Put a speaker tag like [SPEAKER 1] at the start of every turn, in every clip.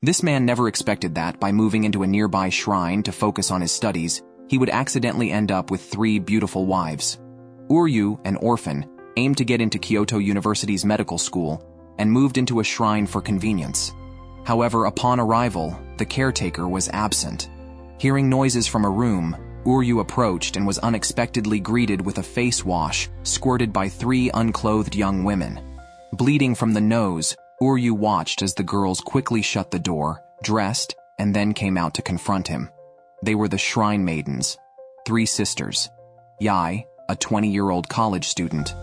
[SPEAKER 1] This man never expected that, by moving into a nearby shrine to focus on his studies, he would accidentally end up with 3 beautiful wives. Uryu, an orphan, aimed to get into Kyoto University's medical school and moved into a shrine for convenience. However, upon arrival, the caretaker was absent. Hearing noises from a room, Uryu approached and was unexpectedly greeted with a face wash squirted by 3 unclothed young women. Bleeding from the nose, Uryu watched as the girls quickly shut the door, dressed, and then came out to confront him. They were the shrine maidens, 3 sisters. Yae, a 20-year-old college student,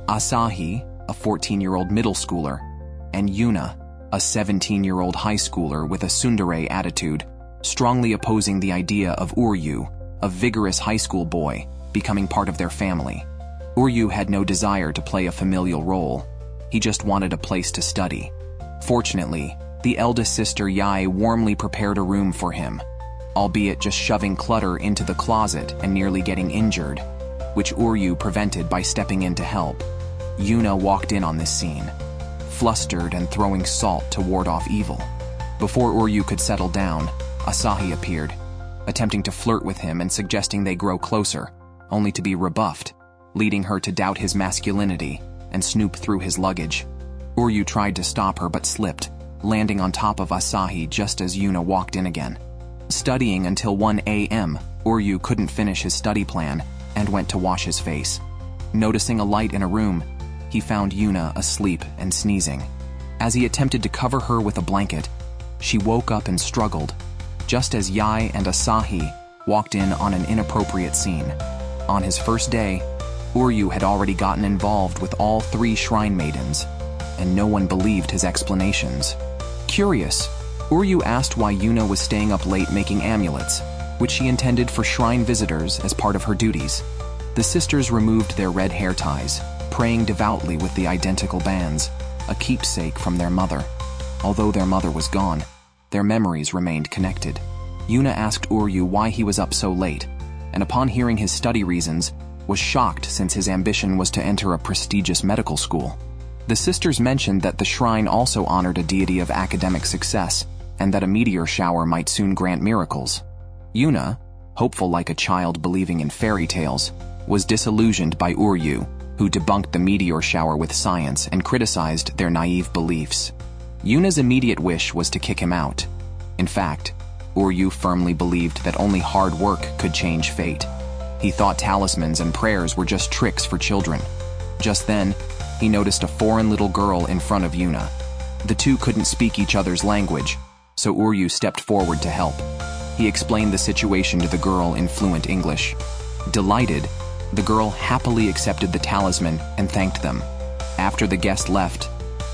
[SPEAKER 1] Asahi, a 14-year-old middle schooler, and Yuna, a 17-year-old high schooler with a tsundere attitude, strongly opposing the idea of Uryu, a vigorous high school boy, becoming part of their family. Uryu had no desire to play a familial role. He just wanted a place to study. Fortunately, the eldest sister Yae warmly prepared a room for him, albeit just shoving clutter into the closet and nearly getting injured, which Uryu prevented by stepping in to help. Yuna walked in on this scene, flustered and throwing salt to ward off evil. Before Uryu could settle down, Asahi appeared, attempting to flirt with him and suggesting they grow closer, only to be rebuffed, leading her to doubt his masculinity and snoop through his luggage. Uryu tried to stop her but slipped, landing on top of Asahi just as Yuna walked in again. Studying until 1 a.m., Uryu couldn't finish his study plan and went to wash his face. Noticing a light in a room, he found Yuna asleep and sneezing. As he attempted to cover her with a blanket, she woke up and struggled, just as Yae and Asahi walked in on an inappropriate scene. On his first day, Uryu had already gotten involved with all 3 shrine maidens, and no one believed his explanations. Curious, Uryu asked why Yuna was staying up late making amulets, which she intended for shrine visitors as part of her duties. The sisters removed their red hair ties, praying devoutly with the identical bands, a keepsake from their mother. Although their mother was gone, their memories remained connected. Yuna asked Uryu why he was up so late, and upon hearing his study reasons, was shocked since his ambition was to enter a prestigious medical school. The sisters mentioned that the shrine also honored a deity of academic success, and that a meteor shower might soon grant miracles. Yuna, hopeful like a child believing in fairy tales, was disillusioned by Uryu, who debunked the meteor shower with science and criticized their naive beliefs. Yuna's immediate wish was to kick him out. In fact, Uryu firmly believed that only hard work could change fate. He thought talismans and prayers were just tricks for children. Just then, he noticed a foreign little girl in front of Yuna. The two couldn't speak each other's language, so Uryu stepped forward to help. He explained the situation to the girl in fluent English. Delighted, the girl happily accepted the talisman and thanked them. After the guest left,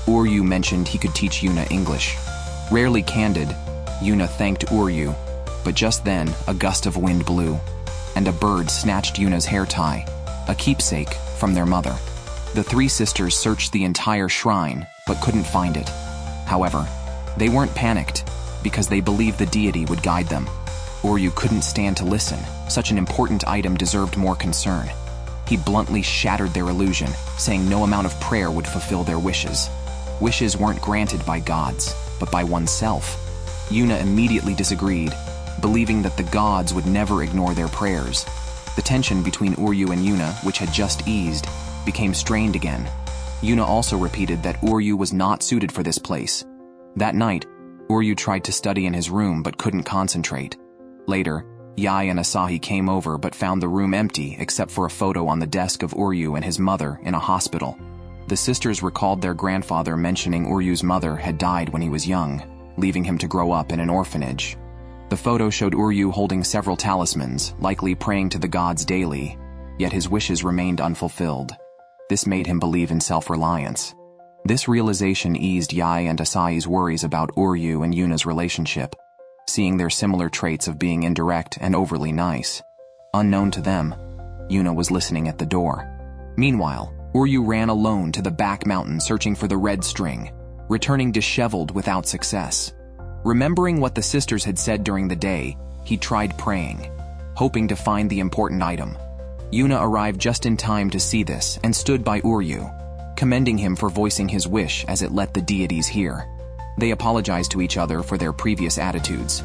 [SPEAKER 1] Uryu mentioned he could teach Yuna English. Rarely candid, Yuna thanked Uryu, but just then a gust of wind blew, and a bird snatched Yuna's hair tie, a keepsake from their mother. The 3 sisters searched the entire shrine, but couldn't find it. However, they weren't panicked, because they believed the deity would guide them. Uryu couldn't stand to listen. Such an important item deserved more concern. He bluntly shattered their illusion, saying no amount of prayer would fulfill their wishes. Wishes weren't granted by gods, but by oneself. Yuna immediately disagreed, believing that the gods would never ignore their prayers. The tension between Uryu and Yuna, which had just eased, became strained again. Yuna also repeated that Uryu was not suited for this place. That night, Uryu tried to study in his room but couldn't concentrate. Later, Yae and Asahi came over but found the room empty except for a photo on the desk of Uryu and his mother in a hospital. The sisters recalled their grandfather mentioning Uryu's mother had died when he was young, leaving him to grow up in an orphanage. The photo showed Uryu holding several talismans, likely praying to the gods daily, yet his wishes remained unfulfilled. This made him believe in self-reliance. This realization eased Yae and Asahi's worries about Uryu and Yuna's relationship, seeing their similar traits of being indirect and overly nice. Unknown to them, Yuna was listening at the door. Meanwhile, Uryu ran alone to the back mountain searching for the red string, returning disheveled without success. Remembering what the sisters had said during the day, he tried praying, hoping to find the important item. Yuna arrived just in time to see this and stood by Uryu, commending him for voicing his wish as it let the deities hear. They apologized to each other for their previous attitudes.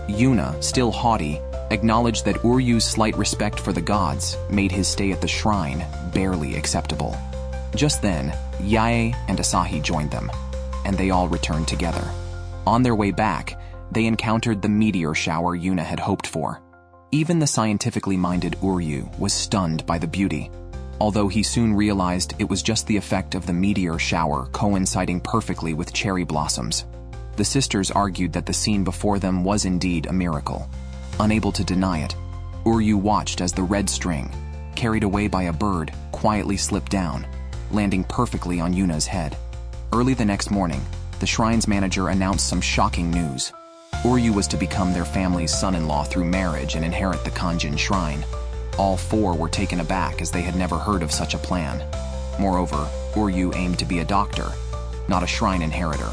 [SPEAKER 1] Yuna, still haughty, acknowledged that Uryu's slight respect for the gods made his stay at the shrine barely acceptable. Just then, Yae and Asahi joined them, and they all returned together. On their way back, they encountered the meteor shower Yuna had hoped for. Even the scientifically minded Uryu was stunned by the beauty, although he soon realized it was just the effect of the meteor shower coinciding perfectly with cherry blossoms. The sisters argued that the scene before them was indeed a miracle. Unable to deny it, Uryu watched as the red string, carried away by a bird, quietly slipped down, landing perfectly on Yuna's head. Early the next morning, the shrine's manager announced some shocking news. Uryu was to become their family's son-in-law through marriage and inherit the Kanjin shrine. All four were taken aback as they had never heard of such a plan. Moreover, Uryu aimed to be a doctor, not a shrine inheritor.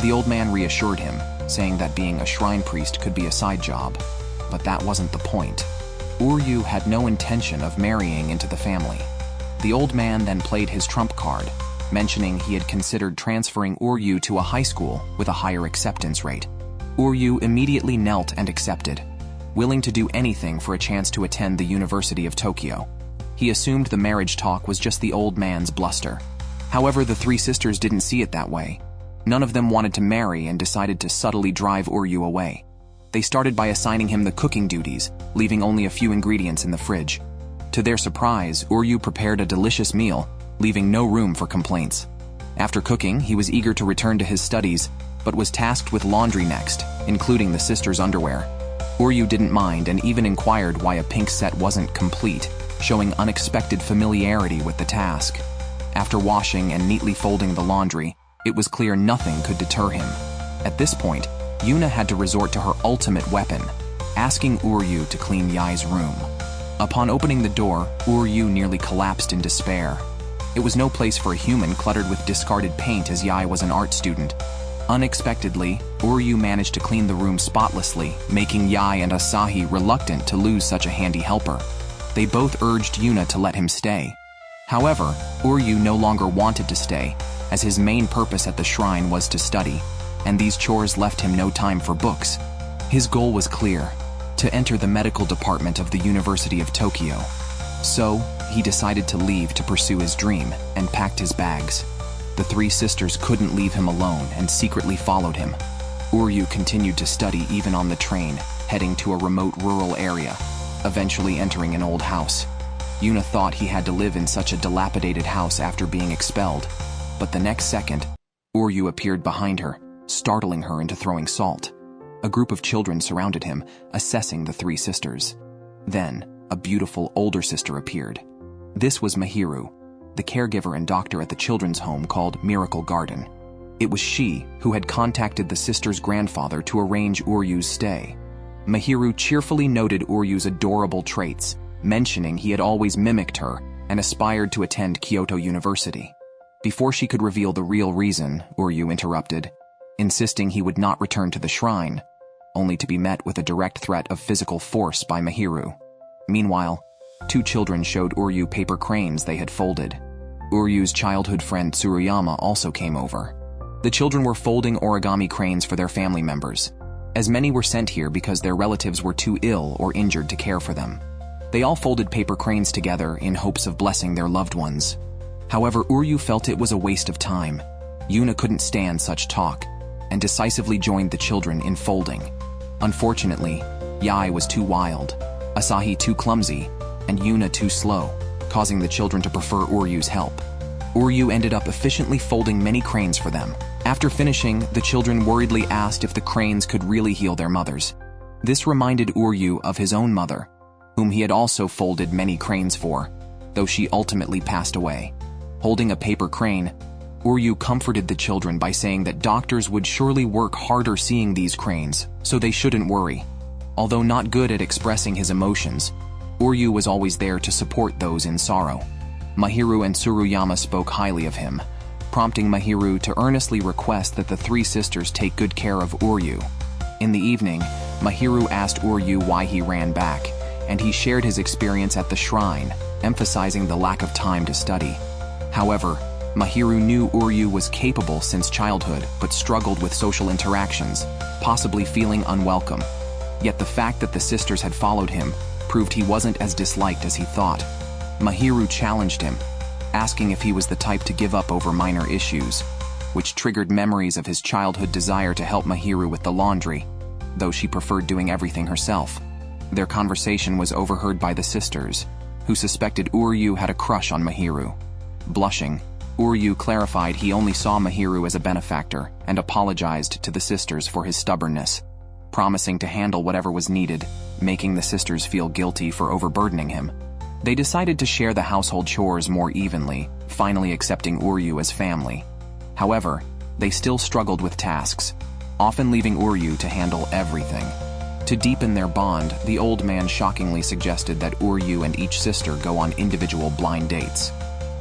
[SPEAKER 1] The old man reassured him, saying that being a shrine priest could be a side job. But that wasn't the point. Uryu had no intention of marrying into the family. The old man then played his trump card, mentioning he had considered transferring Uryu to a high school with a higher acceptance rate. Uryu immediately knelt and accepted, willing to do anything for a chance to attend the University of Tokyo. He assumed the marriage talk was just the old man's bluster. However, the three sisters didn't see it that way. None of them wanted to marry and decided to subtly drive Uryu away. They started by assigning him the cooking duties, leaving only a few ingredients in the fridge. To their surprise, Uryu prepared a delicious meal, leaving no room for complaints. After cooking, he was eager to return to his studies, but was tasked with laundry next, including the sisters' underwear. Uryu didn't mind and even inquired why a pink set wasn't complete, showing unexpected familiarity with the task. After washing and neatly folding the laundry, it was clear nothing could deter him. At this point, Yuna had to resort to her ultimate weapon, asking Uryu to clean Yae's room. Upon opening the door, Uryu nearly collapsed in despair. It was no place for a human cluttered with discarded paint, as Yae was an art student. Unexpectedly, Uryu managed to clean the room spotlessly, making Yae and Asahi reluctant to lose such a handy helper. They both urged Yuna to let him stay. However, Uryu no longer wanted to stay, as his main purpose at the shrine was to study, and these chores left him no time for books. His goal was clear: to enter the medical department of the University of Tokyo. So, he decided to leave to pursue his dream and packed his bags. The three sisters couldn't leave him alone and secretly followed him. Uryu continued to study even on the train, heading to a remote rural area, eventually entering an old house. Yuna thought he had to live in such a dilapidated house after being expelled, but the next second, Uryu appeared behind her, startling her into throwing salt. A group of children surrounded him, assessing the three sisters. Then, a beautiful older sister appeared. This was Mahiru, the caregiver and doctor at the children's home called Miracle Garden. It was she who had contacted the sisters' grandfather to arrange Uryu's stay. Mahiru cheerfully noted Uryu's adorable traits, mentioning he had always mimicked her and aspired to attend Kyoto University. Before she could reveal the real reason, Uryu interrupted, insisting he would not return to the shrine, only to be met with a direct threat of physical force by Mahiru. Meanwhile, two children showed Uryu paper cranes they had folded. Uryu's childhood friend Tsuruyama also came over. The children were folding origami cranes for their family members, as many were sent here because their relatives were too ill or injured to care for them. They all folded paper cranes together in hopes of blessing their loved ones. However, Uryu felt it was a waste of time. Yuna couldn't stand such talk, and decisively joined the children in folding. Unfortunately, Yae was too wild, Asahi too clumsy, and Yuna too slow, causing the children to prefer Uryu's help. Uryu ended up efficiently folding many cranes for them. After finishing, the children worriedly asked if the cranes could really heal their mothers. This reminded Uryu of his own mother, whom he had also folded many cranes for, though she ultimately passed away. Holding a paper crane, Uryu comforted the children by saying that doctors would surely work harder seeing these cranes, so they shouldn't worry. Although not good at expressing his emotions, Uryu was always there to support those in sorrow. Mahiru and Tsuruyama spoke highly of him, prompting Mahiru to earnestly request that the three sisters take good care of Uryu. In the evening, Mahiru asked Uryu why he ran back, and he shared his experience at the shrine, emphasizing the lack of time to study. However, Mahiru knew Uryu was capable since childhood, but struggled with social interactions, possibly feeling unwelcome. Yet the fact that the sisters had followed him proved he wasn't as disliked as he thought. Mahiru challenged him, asking if he was the type to give up over minor issues, which triggered memories of his childhood desire to help Mahiru with the laundry, though she preferred doing everything herself. Their conversation was overheard by the sisters, who suspected Uryu had a crush on Mahiru. Blushing, Uryu clarified he only saw Mahiru as a benefactor and apologized to the sisters for his stubbornness, promising to handle whatever was needed, making the sisters feel guilty for overburdening him. They decided to share the household chores more evenly, finally accepting Uryu as family. However, they still struggled with tasks, often leaving Uryu to handle everything. To deepen their bond, the old man shockingly suggested that Uryu and each sister go on individual blind dates.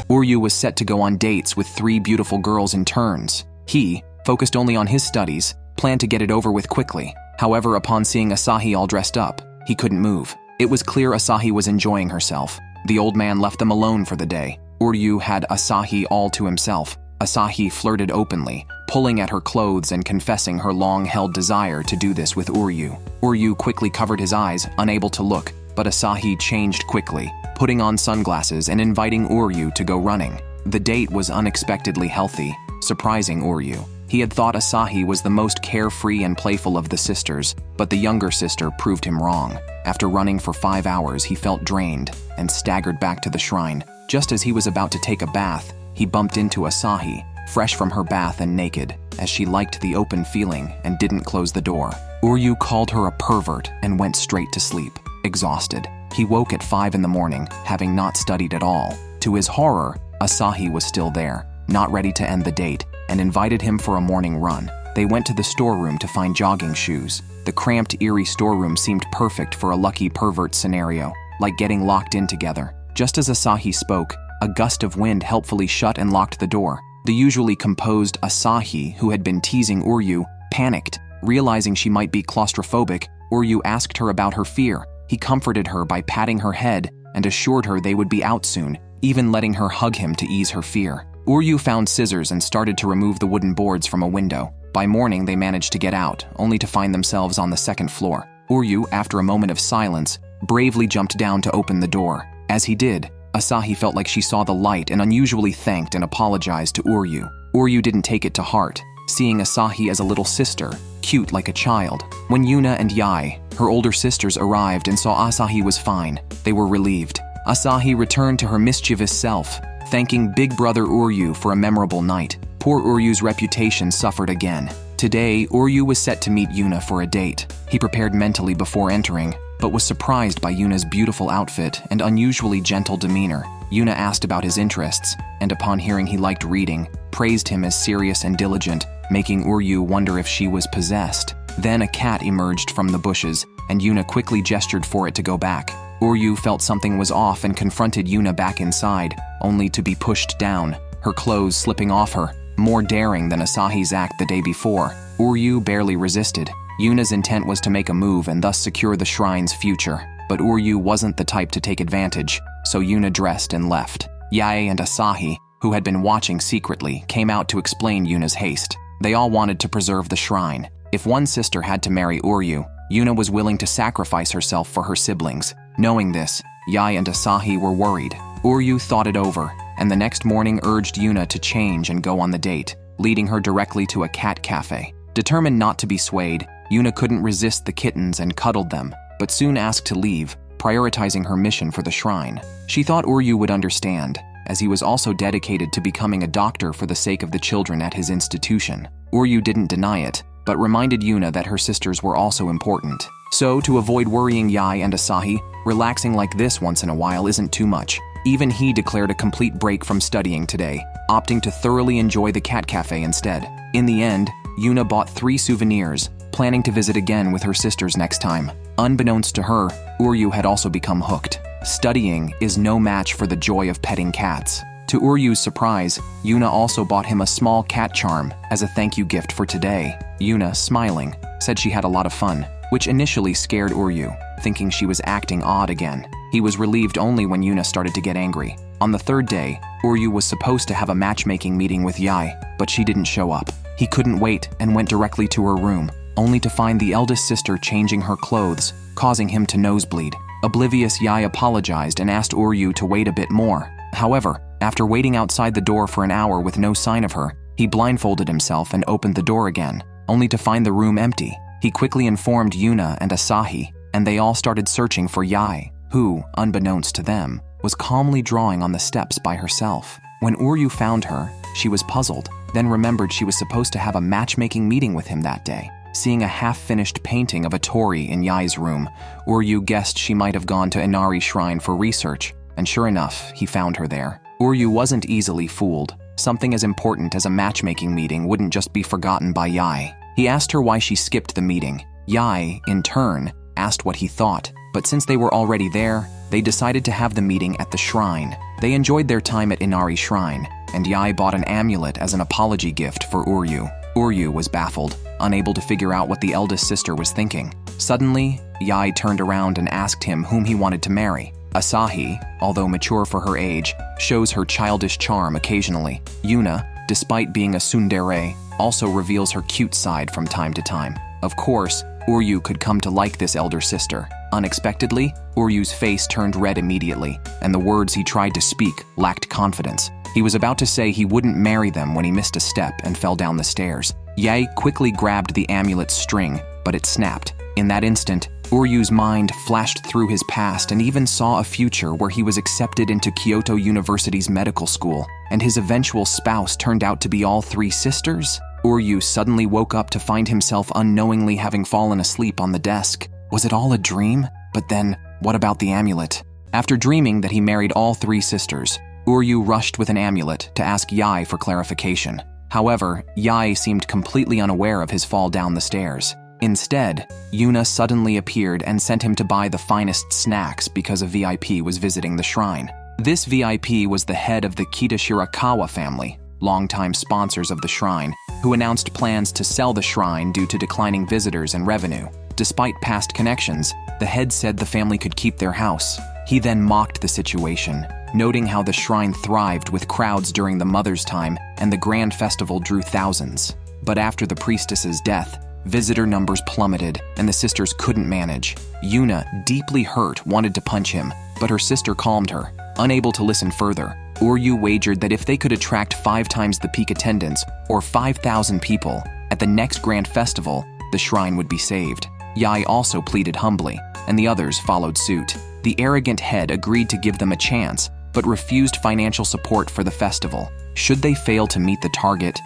[SPEAKER 1] Uryu was set to go on dates with 3 beautiful girls in turns. He, focused only on his studies, planned to get it over with quickly. However, upon seeing Asahi all dressed up, he couldn't move. It was clear Asahi was enjoying herself. The old man left them alone for the day. Uryu had Asahi all to himself. Asahi flirted openly, pulling at her clothes and confessing her long-held desire to do this with Uryu. Uryu quickly covered his eyes, unable to look, but Asahi changed quickly, putting on sunglasses and inviting Uryu to go running. The date was unexpectedly healthy, surprising Uryu. He had thought Asahi was the most carefree and playful of the sisters, but the younger sister proved him wrong. After running for 5 hours, he felt drained and staggered back to the shrine. Just as he was about to take a bath, he bumped into Asahi, fresh from her bath and naked, as she liked the open feeling and didn't close the door. Uryu called her a pervert and went straight to sleep, exhausted. He woke at 5 in the morning, having not studied at all. To his horror, Asahi was still there, not ready to end the date, and invited him for a morning run. They went to the storeroom to find jogging shoes. The cramped, eerie storeroom seemed perfect for a lucky pervert scenario, like getting locked in together. Just as Asahi spoke, a gust of wind helpfully shut and locked the door. The usually composed Asahi, who had been teasing Uryu, panicked. Realizing she might be claustrophobic, Uryu asked her about her fear. He comforted her by patting her head and assured her they would be out soon, even letting her hug him to ease her fear. Uryu found scissors and started to remove the wooden boards from a window. By morning, they managed to get out, only to find themselves on the 2nd floor. Uryu, after a moment of silence, bravely jumped down to open the door. As he did, Asahi felt like she saw the light and unusually thanked and apologized to Uryu. Uryu didn't take it to heart, seeing Asahi as a little sister, cute like a child. When Yuna and Yae, her older sisters, arrived and saw Asahi was fine, they were relieved. Asahi returned to her mischievous self, thanking Big Brother Uryu for a memorable night. Poor Uryu's reputation suffered again. Today, Uryu was set to meet Yuna for a date. He prepared mentally before entering, but was surprised by Yuna's beautiful outfit and unusually gentle demeanor. Yuna asked about his interests, and upon hearing he liked reading, praised him as serious and diligent, making Uryu wonder if she was possessed. Then a cat emerged from the bushes, and Yuna quickly gestured for it to go back. Uryu felt something was off and confronted Yuna back inside, only to be pushed down, her clothes slipping off her, more daring than Asahi's act the day before. Uryu barely resisted. Yuna's intent was to make a move and thus secure the shrine's future, but Uryu wasn't the type to take advantage, so Yuna dressed and left. Yae and Asahi, who had been watching secretly, came out to explain Yuna's haste. They all wanted to preserve the shrine. If one sister had to marry Uryu, Yuna was willing to sacrifice herself for her siblings. Knowing this, Yae and Asahi were worried. Uryu thought it over, and the next morning urged Yuna to change and go on the date, leading her directly to a cat cafe. Determined not to be swayed, Yuna couldn't resist the kittens and cuddled them, but soon asked to leave, prioritizing her mission for the shrine. She thought Uryu would understand, as he was also dedicated to becoming a doctor for the sake of the children at his institution. Uryu didn't deny it, but reminded Yuna that her sisters were also important. So, to avoid worrying Yae and Asahi, relaxing like this once in a while isn't too much. Even he declared a complete break from studying today, opting to thoroughly enjoy the cat cafe instead. In the end, Yuna bought 3 souvenirs, planning to visit again with her sisters next time. Unbeknownst to her, Uryu had also become hooked. Studying is no match for the joy of petting cats. To Uryu's surprise, Yuna also bought him a small cat charm as a thank you gift for today. Yuna, smiling, said she had a lot of fun, which initially scared Uryu, thinking she was acting odd again. He was relieved only when Yuna started to get angry. On the 3rd day, Uryu was supposed to have a matchmaking meeting with Yae, but she didn't show up. He couldn't wait and went directly to her room, only to find the eldest sister changing her clothes, causing him to nosebleed. Oblivious, Yae apologized and asked Uryu to wait a bit more. However, after waiting outside the door for an hour with no sign of her, he blindfolded himself and opened the door again, only to find the room empty. He quickly informed Yuna and Asahi, and they all started searching for Yae, who, unbeknownst to them, was calmly drawing on the steps by herself. When Uryu found her, she was puzzled, then remembered she was supposed to have a matchmaking meeting with him that day. Seeing a half-finished painting of a Tori in Yae's room, Uryu guessed she might have gone to Inari Shrine for research, and sure enough, he found her there. Uryu wasn't easily fooled. Something as important as a matchmaking meeting wouldn't just be forgotten by Yae. He asked her why she skipped the meeting. Yae, in turn, asked what he thought, but since they were already there, they decided to have the meeting at the shrine. They enjoyed their time at Inari Shrine, and Yae bought an amulet as an apology gift for Uryu. Uryu was baffled, unable to figure out what the eldest sister was thinking. Suddenly, Yae turned around and asked him whom he wanted to marry. Asahi, although mature for her age, shows her childish charm occasionally. Yuna, despite being a tsundere, also reveals her cute side from time to time. Of course, Uryu could come to like this elder sister. Unexpectedly, Uryu's face turned red immediately, and the words he tried to speak lacked confidence. He was about to say he wouldn't marry them when he missed a step and fell down the stairs. Yae quickly grabbed the amulet's string, but it snapped. In that instant, Uryu's mind flashed through his past and even saw a future where he was accepted into Kyoto University's medical school, and his eventual spouse turned out to be all three sisters? Uryu suddenly woke up to find himself unknowingly having fallen asleep on the desk. Was it all a dream? But then, what about the amulet? After dreaming that he married all three sisters, Uryu rushed with an amulet to ask Yae for clarification. However, Yae seemed completely unaware of his fall down the stairs. Instead, Yuna suddenly appeared and sent him to buy the finest snacks because a VIP was visiting the shrine. This VIP was the head of the Kita Shirakawa family, longtime sponsors of the shrine, who announced plans to sell the shrine due to declining visitors and revenue. Despite past connections, the head said the family could keep their house. He then mocked the situation, noting how the shrine thrived with crowds during the Mother's Time and the grand festival drew thousands. But after the priestess's death, visitor numbers plummeted and the sisters couldn't manage. Yuna, deeply hurt, wanted to punch him, but her sister calmed her. Unable to listen further, Uryu wagered that if they could attract 5 times the peak attendance, or 5,000 people, at the next grand festival, the shrine would be saved. Yae also pleaded humbly, and the others followed suit. The arrogant head agreed to give them a chance, but refused financial support for the festival. Should they fail to meet the target,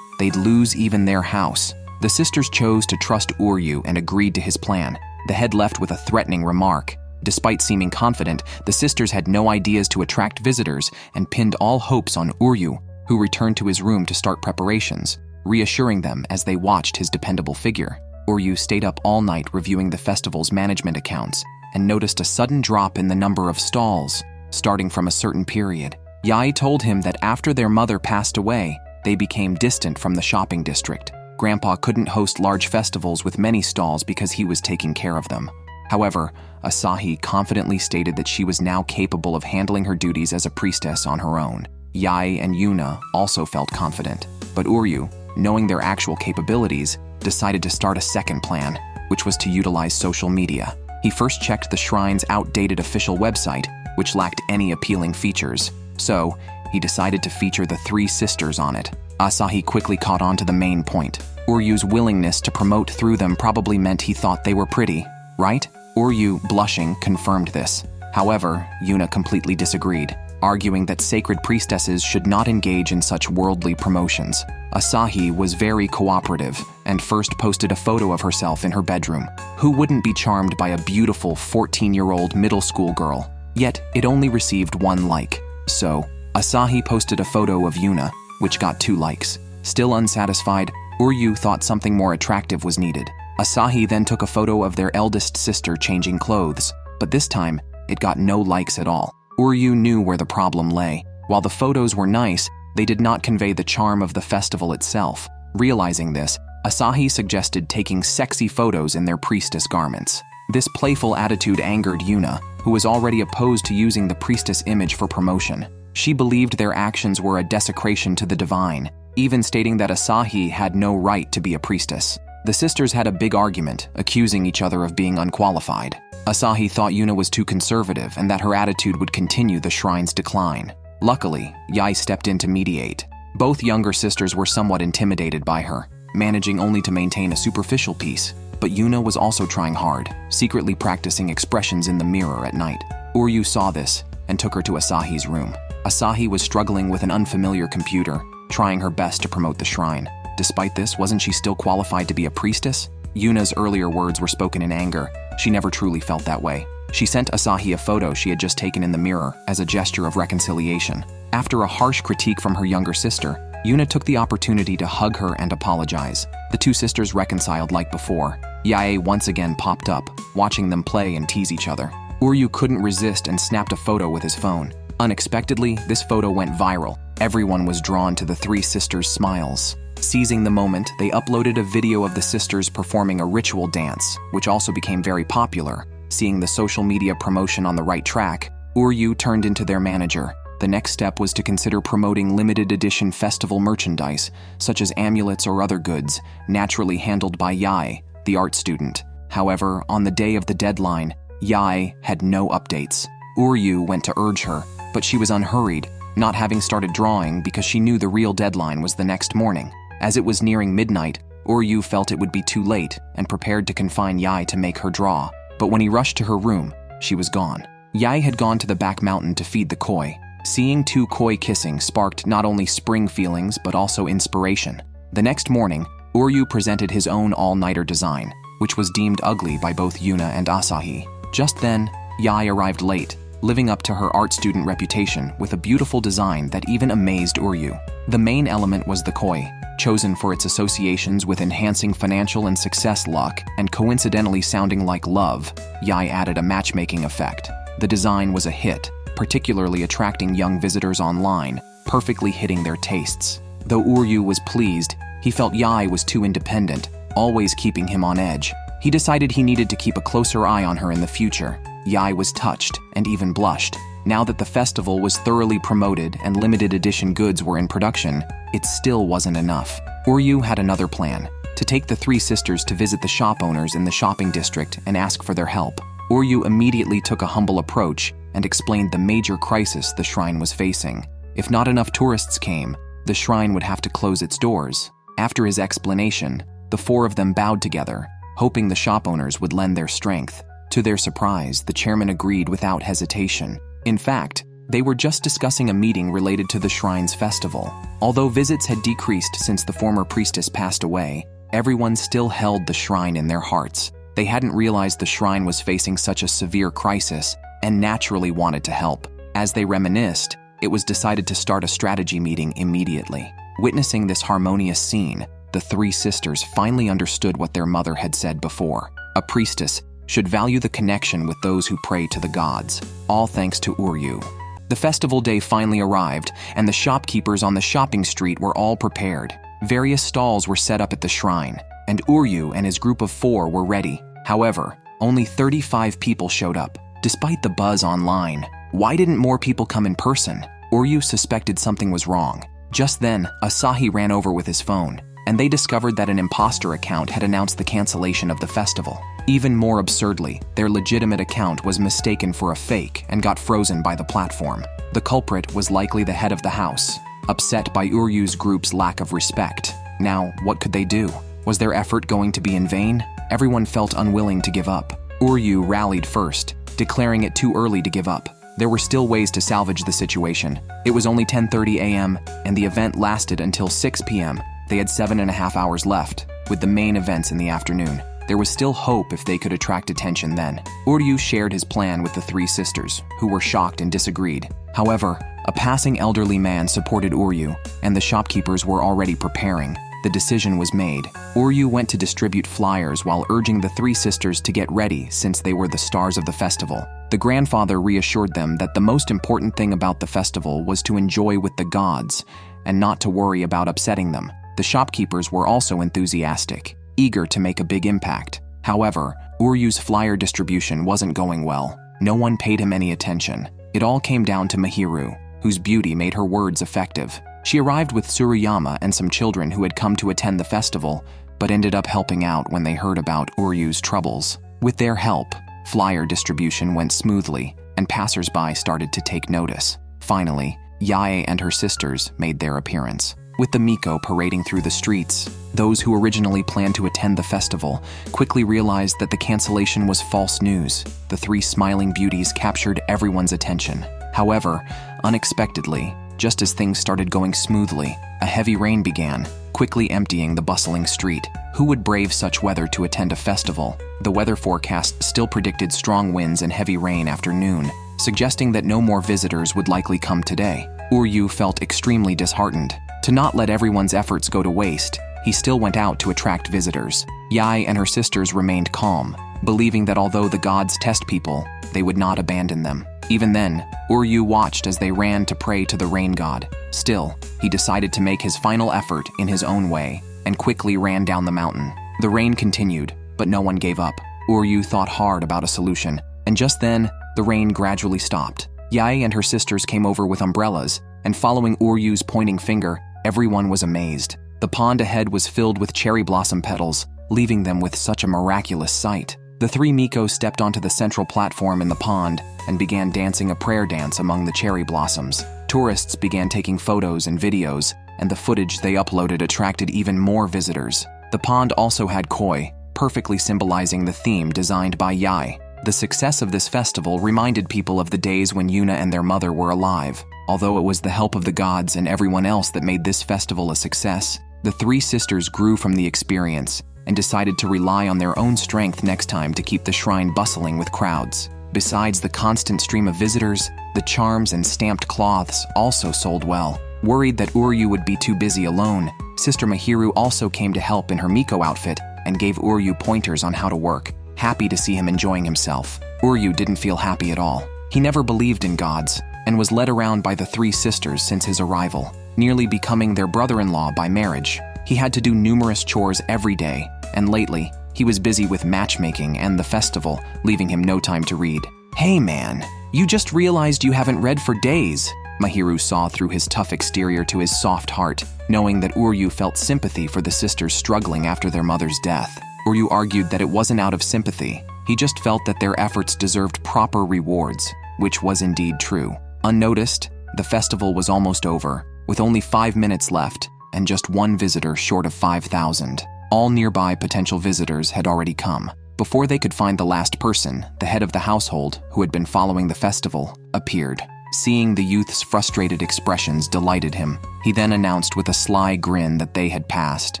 [SPEAKER 1] they'd lose even their house. The sisters chose to trust Uryu and agreed to his plan. The head left with a threatening remark. Despite seeming confident, the sisters had no ideas to attract visitors and pinned all hopes on Uryu, who returned to his room to start preparations, reassuring them as they watched his dependable figure. Uryu stayed up all night reviewing the festival's management accounts and noticed a sudden drop in the number of stalls, starting from a certain period. Yae told him that after their mother passed away, they became distant from the shopping district. Grandpa couldn't host large festivals with many stalls because he was taking care of them. However, Asahi confidently stated that she was now capable of handling her duties as a priestess on her own. Yae and Yuna also felt confident, but Uryu, knowing their actual capabilities, decided to start a second plan, which was to utilize social media. He first checked the shrine's outdated official website, which lacked any appealing features. So, he decided to feature the 3 sisters on it. Asahi quickly caught on to the main point. Uryu's willingness to promote through them probably meant he thought they were pretty, right? Uryu, blushing, confirmed this. However, Yuna completely disagreed, arguing that sacred priestesses should not engage in such worldly promotions. Asahi was very cooperative and first posted a photo of herself in her bedroom. Who wouldn't be charmed by a beautiful 14-year-old middle school girl? Yet, it only received 1 like. So, Asahi posted a photo of Yuna, which got 2 likes. Still unsatisfied, Uryu thought something more attractive was needed. Asahi then took a photo of their eldest sister changing clothes, but this time, it got no likes at all. Uryu knew where the problem lay. While the photos were nice, they did not convey the charm of the festival itself. Realizing this, Asahi suggested taking sexy photos in their priestess garments. This playful attitude angered Yuna, who was already opposed to using the priestess image for promotion. She believed their actions were a desecration to the divine, even stating that Asahi had no right to be a priestess. The sisters had a big argument, accusing each other of being unqualified. Asahi thought Yuna was too conservative and that her attitude would continue the shrine's decline. Luckily, Yae stepped in to mediate. Both younger sisters were somewhat intimidated by her, managing only to maintain a superficial peace. But Yuna was also trying hard, secretly practicing expressions in the mirror at night. Uryu saw this and took her to Asahi's room. Asahi was struggling with an unfamiliar computer, trying her best to promote the shrine. Despite this, wasn't she still qualified to be a priestess? Yuna's earlier words were spoken in anger. She never truly felt that way. She sent Asahi a photo she had just taken in the mirror as a gesture of reconciliation. After a harsh critique from her younger sister, Yuna took the opportunity to hug her and apologize. The two sisters reconciled like before. Yae once again popped up, watching them play and tease each other. Uryu couldn't resist and snapped a photo with his phone. Unexpectedly, this photo went viral. Everyone was drawn to the three sisters' smiles. Seizing the moment, they uploaded a video of the sisters performing a ritual dance, which also became very popular. Seeing the social media promotion on the right track, Uryu turned into their manager. The next step was to consider promoting limited edition festival merchandise, such as amulets or other goods, naturally handled by Yae, the art student. However, on the day of the deadline, Yae had no updates. Uryu went to urge her, but she was unhurried, not having started drawing because she knew the real deadline was the next morning. As it was nearing midnight, Uryu felt it would be too late and prepared to confine Yae to make her draw. But when he rushed to her room, she was gone. Yae had gone to the back mountain to feed the koi. Seeing two koi kissing sparked not only spring feelings but also inspiration. The next morning, Uryu presented his own all-nighter design, which was deemed ugly by both Yuna and Asahi. Just then, Yae arrived late, living up to her art student reputation with a beautiful design that even amazed Uryu. The main element was the koi, chosen for its associations with enhancing financial and success luck and coincidentally sounding like love. Yae added a matchmaking effect. The design was a hit, particularly attracting young visitors online, perfectly hitting their tastes. Though Uryu was pleased, he felt Yae was too independent, always keeping him on edge. He decided he needed to keep a closer eye on her in the future. Yae was touched and even blushed. Now that the festival was thoroughly promoted and limited edition goods were in production, it still wasn't enough. Uryu had another plan, to take the three sisters to visit the shop owners in the shopping district and ask for their help. Uryu immediately took a humble approach and explained the major crisis the shrine was facing. If not enough tourists came, the shrine would have to close its doors. After his explanation, the four of them bowed together, hoping the shop owners would lend their strength. To their surprise, the chairman agreed without hesitation. In fact, they were just discussing a meeting related to the shrine's festival. Although visits had decreased since the former priestess passed away, everyone still held the shrine in their hearts. They hadn't realized the shrine was facing such a severe crisis and naturally wanted to help. As they reminisced, it was decided to start a strategy meeting immediately. Witnessing this harmonious scene, the three sisters finally understood what their mother had said before. A priestess should value the connection with those who pray to the gods, all thanks to Uryu. The festival day finally arrived, and the shopkeepers on the shopping street were all prepared. Various stalls were set up at the shrine, and Uryu and his group of 4 were ready. However, only 35 people showed up. Despite the buzz online, why didn't more people come in person? Uryu suspected something was wrong. Just then, Asahi ran over with his phone, and they discovered that an imposter account had announced the cancellation of the festival. Even more absurdly, their legitimate account was mistaken for a fake and got frozen by the platform. The culprit was likely the head of the house, upset by Uryu's group's lack of respect. Now, what could they do? Was their effort going to be in vain? Everyone felt unwilling to give up. Uryu rallied first, declaring it too early to give up. There were still ways to salvage the situation. It was only 10:30 a.m., and the event lasted until 6 p.m. They had 7.5 hours left, with the main events in the afternoon. There was still hope if they could attract attention then. Uryu shared his plan with the three sisters, who were shocked and disagreed. However, a passing elderly man supported Uryu, and the shopkeepers were already preparing. The decision was made. Uryu went to distribute flyers while urging the three sisters to get ready since they were the stars of the festival. The grandfather reassured them that the most important thing about the festival was to enjoy with the gods and not to worry about upsetting them. The shopkeepers were also enthusiastic, eager to make a big impact. However, Uryu's flyer distribution wasn't going well. No one paid him any attention. It all came down to Mahiru. whose beauty made her words effective. She arrived with Tsuruyama and some children who had come to attend the festival, but ended up helping out when they heard about Uryu's troubles. With their help, flyer distribution went smoothly, and passers-by started to take notice. Finally, Yae and her sisters made their appearance. With the Miko parading through the streets, those who originally planned to attend the festival quickly realized that the cancellation was false news. The three smiling beauties captured everyone's attention. However, unexpectedly, just as things started going smoothly, a heavy rain began, quickly emptying the bustling street. Who would brave such weather to attend a festival? The weather forecast still predicted strong winds and heavy rain after noon, suggesting that no more visitors would likely come today. Uryu felt extremely disheartened. To not let everyone's efforts go to waste, he still went out to attract visitors. Yae and her sisters remained calm, believing that although the gods test people, they would not abandon them. Even then, Uryu watched as they ran to pray to the rain god. Still, he decided to make his final effort in his own way, and quickly ran down the mountain. The rain continued, but no one gave up. Uryu thought hard about a solution, and just then, the rain gradually stopped. Yae and her sisters came over with umbrellas, and following Uryu's pointing finger, everyone was amazed. The pond ahead was filled with cherry blossom petals, leaving them with such a miraculous sight. The three Miko stepped onto the central platform in the pond and began dancing a prayer dance among the cherry blossoms. Tourists began taking photos and videos, and the footage they uploaded attracted even more visitors. The pond also had koi, perfectly symbolizing the theme designed by Yae. The success of this festival reminded people of the days when Yuna and their mother were alive. Although it was the help of the gods and everyone else that made this festival a success, the three sisters grew from the experience and decided to rely on their own strength next time to keep the shrine bustling with crowds. Besides the constant stream of visitors, the charms and stamped cloths also sold well. Worried that Uryu would be too busy alone, Sister Mahiru also came to help in her Miko outfit and gave Uryu pointers on how to work. Happy to see him enjoying himself, Uryu didn't feel happy at all. He never believed in gods and was led around by the three sisters since his arrival, nearly becoming their brother-in-law by marriage. He had to do numerous chores every day, and lately, he was busy with matchmaking and the festival, leaving him no time to read. "Hey man, you just realized you haven't read for days." Mahiru saw through his tough exterior to his soft heart, knowing that Uryu felt sympathy for the sisters struggling after their mother's death. Uryu argued that it wasn't out of sympathy. He just felt that their efforts deserved proper rewards, which was indeed true. Unnoticed, the festival was almost over, with only 5 minutes left and just one visitor short of 5,000. All nearby potential visitors had already come. Before they could find the last person, the head of the household, who had been following the festival, appeared. Seeing the youth's frustrated expressions delighted him. He then announced with a sly grin that they had passed,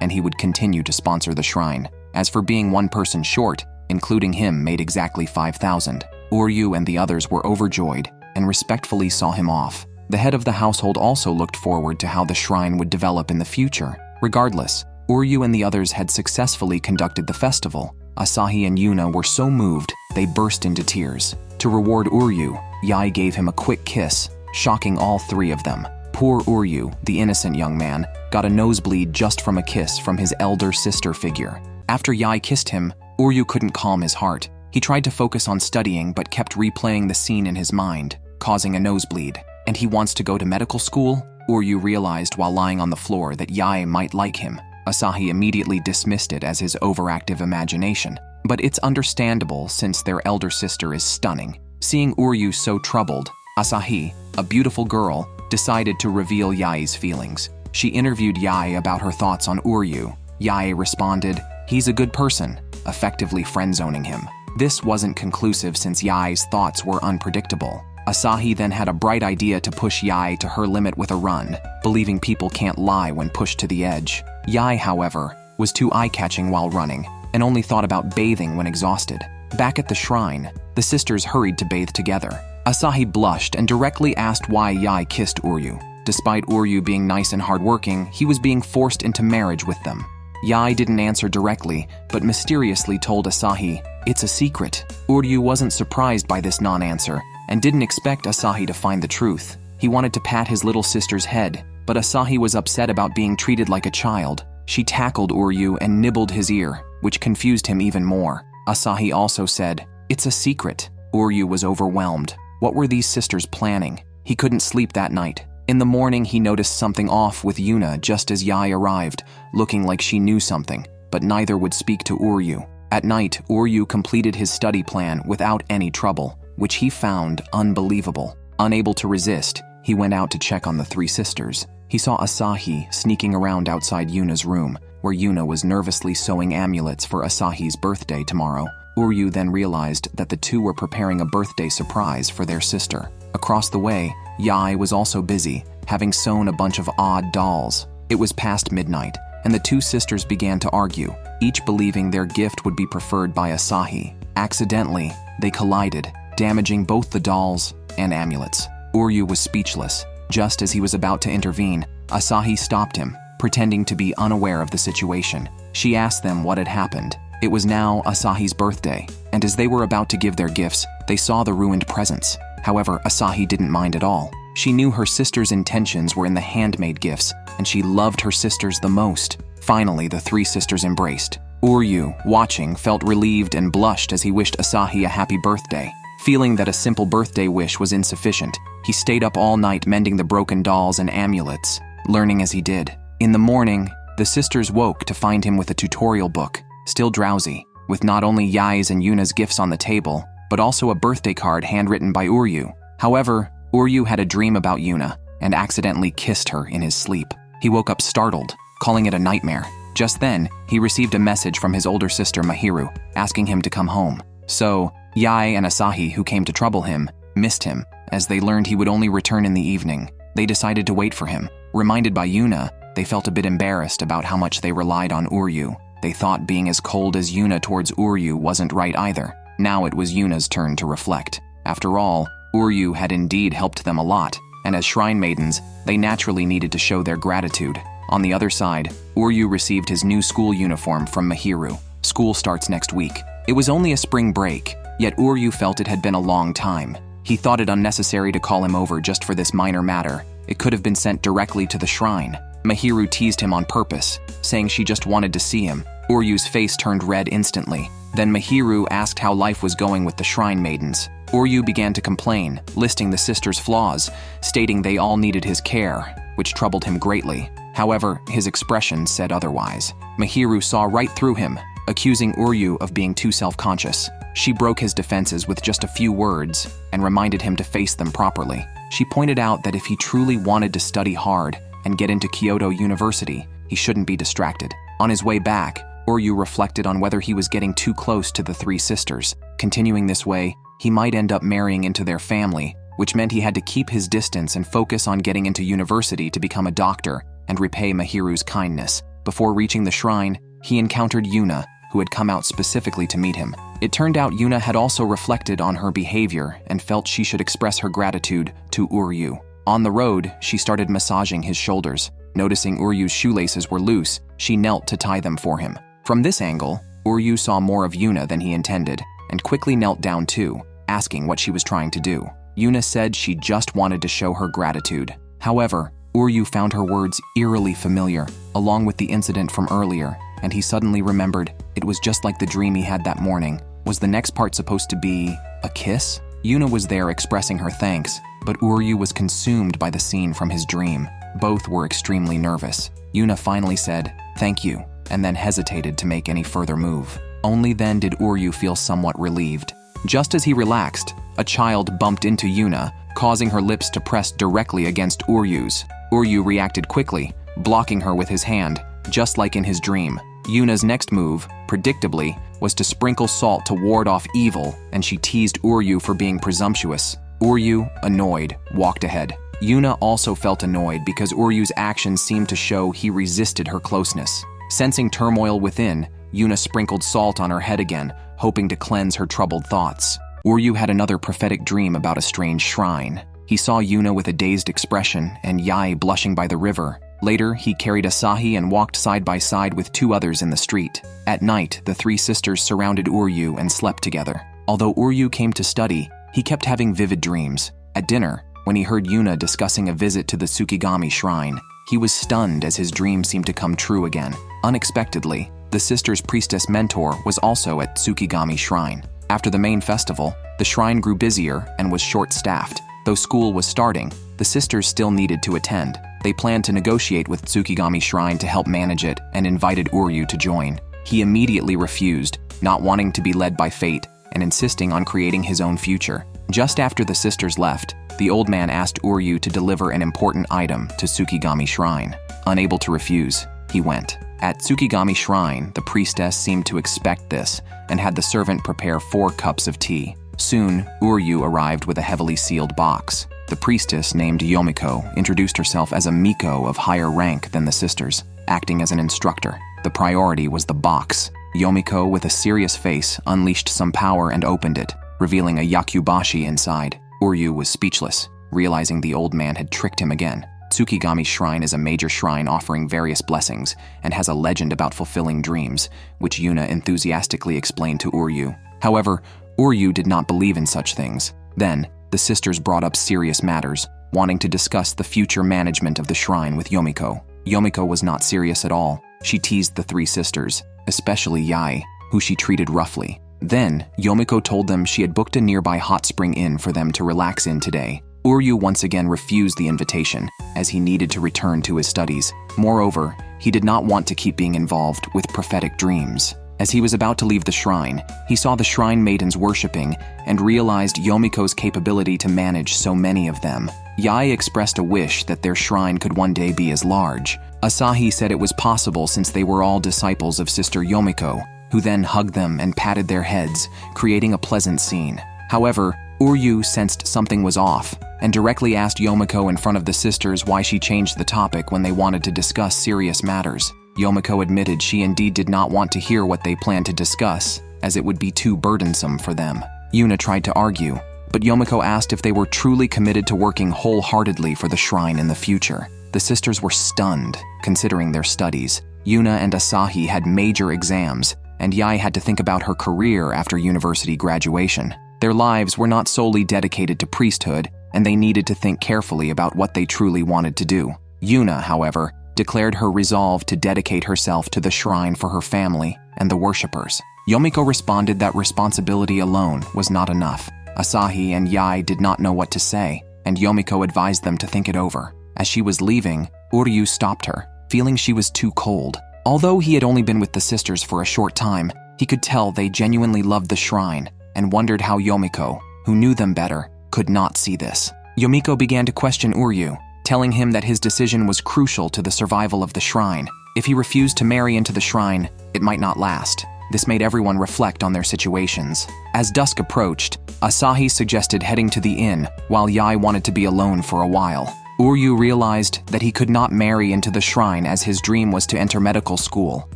[SPEAKER 1] and he would continue to sponsor the shrine. As for being one person short, including him made exactly 5,000. Uryu and the others were overjoyed and respectfully saw him off. The head of the household also looked forward to how the shrine would develop in the future. Regardless, Uryu and the others had successfully conducted the festival. Asahi and Yuna were so moved, they burst into tears. To reward Uryu, Yae gave him a quick kiss, shocking all three of them. Poor Uryu, the innocent young man, got a nosebleed just from a kiss from his elder sister figure. After Yae kissed him, Uryu couldn't calm his heart. He tried to focus on studying but kept replaying the scene in his mind, causing a nosebleed. And he wants to go to medical school? Uryu realized while lying on the floor that Yae might like him. Asahi immediately dismissed it as his overactive imagination. But it's understandable since their elder sister is stunning. Seeing Uryu so troubled, Asahi, a beautiful girl, decided to reveal Yae's feelings. She interviewed Yae about her thoughts on Uryu. Yae responded, "He's a good person," effectively friend-zoning him. This wasn't conclusive since Yae's thoughts were unpredictable. Asahi then had a bright idea to push Yae to her limit with a run, believing people can't lie when pushed to the edge. Yae, however, was too eye-catching while running, and only thought about bathing when exhausted. Back at the shrine, the sisters hurried to bathe together. Asahi blushed and directly asked why Yae kissed Uryu. Despite Uryu being nice and hardworking, he was being forced into marriage with them. Yae didn't answer directly, but mysteriously told Asahi, "It's a secret." Uryu wasn't surprised by this non-answer, and didn't expect Asahi to find the truth. He wanted to pat his little sister's head, but Asahi was upset about being treated like a child. She tackled Uryu and nibbled his ear, which confused him even more. Asahi also said, "It's a secret." Uryu was overwhelmed. What were these sisters planning? He couldn't sleep that night. In the morning, he noticed something off with Yuna just as Yae arrived, looking like she knew something, but neither would speak to Uryu. At night, Uryu completed his study plan without any trouble, which he found unbelievable. Unable to resist, he went out to check on the three sisters. He saw Asahi sneaking around outside Yuna's room, where Yuna was nervously sewing amulets for Asahi's birthday tomorrow. Uryu then realized that the two were preparing a birthday surprise for their sister. Across the way, Yae was also busy, having sewn a bunch of odd dolls. It was past midnight, and the two sisters began to argue, each believing their gift would be preferred by Asahi. Accidentally, they collided, damaging both the dolls and amulets. Uryu was speechless. Just as he was about to intervene, Asahi stopped him, pretending to be unaware of the situation. She asked them what had happened. It was now Asahi's birthday, and as they were about to give their gifts, they saw the ruined presents. However, Asahi didn't mind at all. She knew her sister's intentions were in the handmade gifts, and she loved her sisters the most. Finally, the three sisters embraced. Uryu, watching, felt relieved and blushed as he wished Asahi a happy birthday. Feeling that a simple birthday wish was insufficient, he stayed up all night mending the broken dolls and amulets, learning as he did. In the morning, the sisters woke to find him with a tutorial book, still drowsy, with not only Yae's and Yuna's gifts on the table, but also a birthday card handwritten by Uryu. However, Uryu had a dream about Yuna and accidentally kissed her in his sleep. He woke up startled, calling it a nightmare. Just then, he received a message from his older sister Mahiru, asking him to come home. So, Yae and Asahi, who came to trouble him, missed him. As they learned he would only return in the evening, they decided to wait for him. Reminded by Yuna, they felt a bit embarrassed about how much they relied on Uryu. They thought being as cold as Yuna towards Uryu wasn't right either. Now it was Yuna's turn to reflect. After all, Uryu had indeed helped them a lot, and as shrine maidens, they naturally needed to show their gratitude. On the other side, Uryu received his new school uniform from Mahiru. School starts next week. It was only a spring break, yet Uryu felt it had been a long time. He thought it unnecessary to call him over just for this minor matter. It could have been sent directly to the shrine. Mahiru teased him on purpose, saying she just wanted to see him. Uryu's face turned red instantly. Then Mahiru asked how life was going with the shrine maidens. Uryu began to complain, listing the sisters' flaws, stating they all needed his care, which troubled him greatly. However, his expression said otherwise. Mahiru saw right through him, accusing Uryu of being too self-conscious. She broke his defenses with just a few words and reminded him to face them properly. She pointed out that if he truly wanted to study hard and get into Kyoto University, he shouldn't be distracted. On his way back, Uryu reflected on whether he was getting too close to the three sisters. Continuing this way, he might end up marrying into their family, which meant he had to keep his distance and focus on getting into university to become a doctor and repay Mahiru's kindness. Before reaching the shrine, he encountered Yuna, who had come out specifically to meet him. It turned out Yuna had also reflected on her behavior and felt she should express her gratitude to Uryu. On the road, she started massaging his shoulders. Noticing Uryu's shoelaces were loose, she knelt to tie them for him. From this angle, Uryu saw more of Yuna than he intended, and quickly knelt down too, asking what she was trying to do. Yuna said she just wanted to show her gratitude. However, Uryu found her words eerily familiar, along with the incident from earlier, and he suddenly remembered it was just like the dream he had that morning. Was the next part supposed to be a kiss? Yuna was there expressing her thanks, but Uryu was consumed by the scene from his dream. Both were extremely nervous. Yuna finally said, "Thank you," and then hesitated to make any further move. Only then did Uryu feel somewhat relieved. Just as he relaxed, a child bumped into Yuna, causing her lips to press directly against Uryu's. Uryu reacted quickly, blocking her with his hand, just like in his dream. Yuna's next move, predictably, was to sprinkle salt to ward off evil, and she teased Uryu for being presumptuous. Uryu, annoyed, walked ahead. Yuna also felt annoyed because Uryu's actions seemed to show he resisted her closeness. Sensing turmoil within, Yuna sprinkled salt on her head again, hoping to cleanse her troubled thoughts. Uryu had another prophetic dream about a strange shrine. He saw Yuna with a dazed expression and Yae blushing by the river. Later, he carried Asahi and walked side by side with two others in the street. At night, the three sisters surrounded Uryu and slept together. Although Uryu came to study, he kept having vivid dreams. At dinner, when he heard Yuna discussing a visit to the Tsukigami shrine, he was stunned as his dream seemed to come true again. Unexpectedly, the sisters' priestess mentor was also at Tsukigami shrine. After the main festival, the shrine grew busier and was short-staffed. Though school was starting, the sisters still needed to attend. They planned to negotiate with Tsukigami Shrine to help manage it and invited Uryu to join. He immediately refused, not wanting to be led by fate and insisting on creating his own future. Just after the sisters left, the old man asked Uryu to deliver an important item to Tsukigami Shrine. Unable to refuse, he went. At Tsukigami Shrine, the priestess seemed to expect this and had the servant prepare 4 cups of tea. Soon, Uryu arrived with a heavily sealed box. The priestess, named Yomiko, introduced herself as a Miko of higher rank than the sisters, acting as an instructor. The priority was the box. Yomiko, with a serious face, unleashed some power and opened it, revealing a yakubashi inside. Uryu was speechless, realizing the old man had tricked him again. Tsukigami Shrine is a major shrine offering various blessings and has a legend about fulfilling dreams, which Yuna enthusiastically explained to Uryu. However, Uryu did not believe in such things. Then, the sisters brought up serious matters, wanting to discuss the future management of the shrine with Yomiko. Yomiko was not serious at all. She teased the 3 sisters, especially Yae, who she treated roughly. Then, Yomiko told them she had booked a nearby hot spring inn for them to relax in today. Uryu once again refused the invitation, as he needed to return to his studies. Moreover, he did not want to keep being involved with prophetic dreams. As he was about to leave the shrine, he saw the shrine maidens worshipping and realized Yomiko's capability to manage so many of them. Yae expressed a wish that their shrine could one day be as large. Asahi said it was possible since they were all disciples of Sister Yomiko, who then hugged them and patted their heads, creating a pleasant scene. However, Uryu sensed something was off and directly asked Yomiko in front of the sisters why she changed the topic when they wanted to discuss serious matters. Yomiko admitted she indeed did not want to hear what they planned to discuss, as it would be too burdensome for them. Yuna tried to argue, but Yomiko asked if they were truly committed to working wholeheartedly for the shrine in the future. The sisters were stunned, considering their studies. Yuna and Asahi had major exams, and Yae had to think about her career after university graduation. Their lives were not solely dedicated to priesthood, and they needed to think carefully about what they truly wanted to do. Yuna, however, declared her resolve to dedicate herself to the shrine for her family and the worshippers. Yomiko responded that responsibility alone was not enough. Asahi and Yae did not know what to say, and Yomiko advised them to think it over. As she was leaving, Uryu stopped her, feeling she was too cold. Although he had only been with the sisters for a short time, he could tell they genuinely loved the shrine and wondered how Yomiko, who knew them better, could not see this. Yomiko began to question Uryu, telling him that his decision was crucial to the survival of the shrine. If he refused to marry into the shrine, it might not last. This made everyone reflect on their situations. As dusk approached, Asahi suggested heading to the inn, while Yae wanted to be alone for a while. Uryu realized that he could not marry into the shrine as his dream was to enter medical school.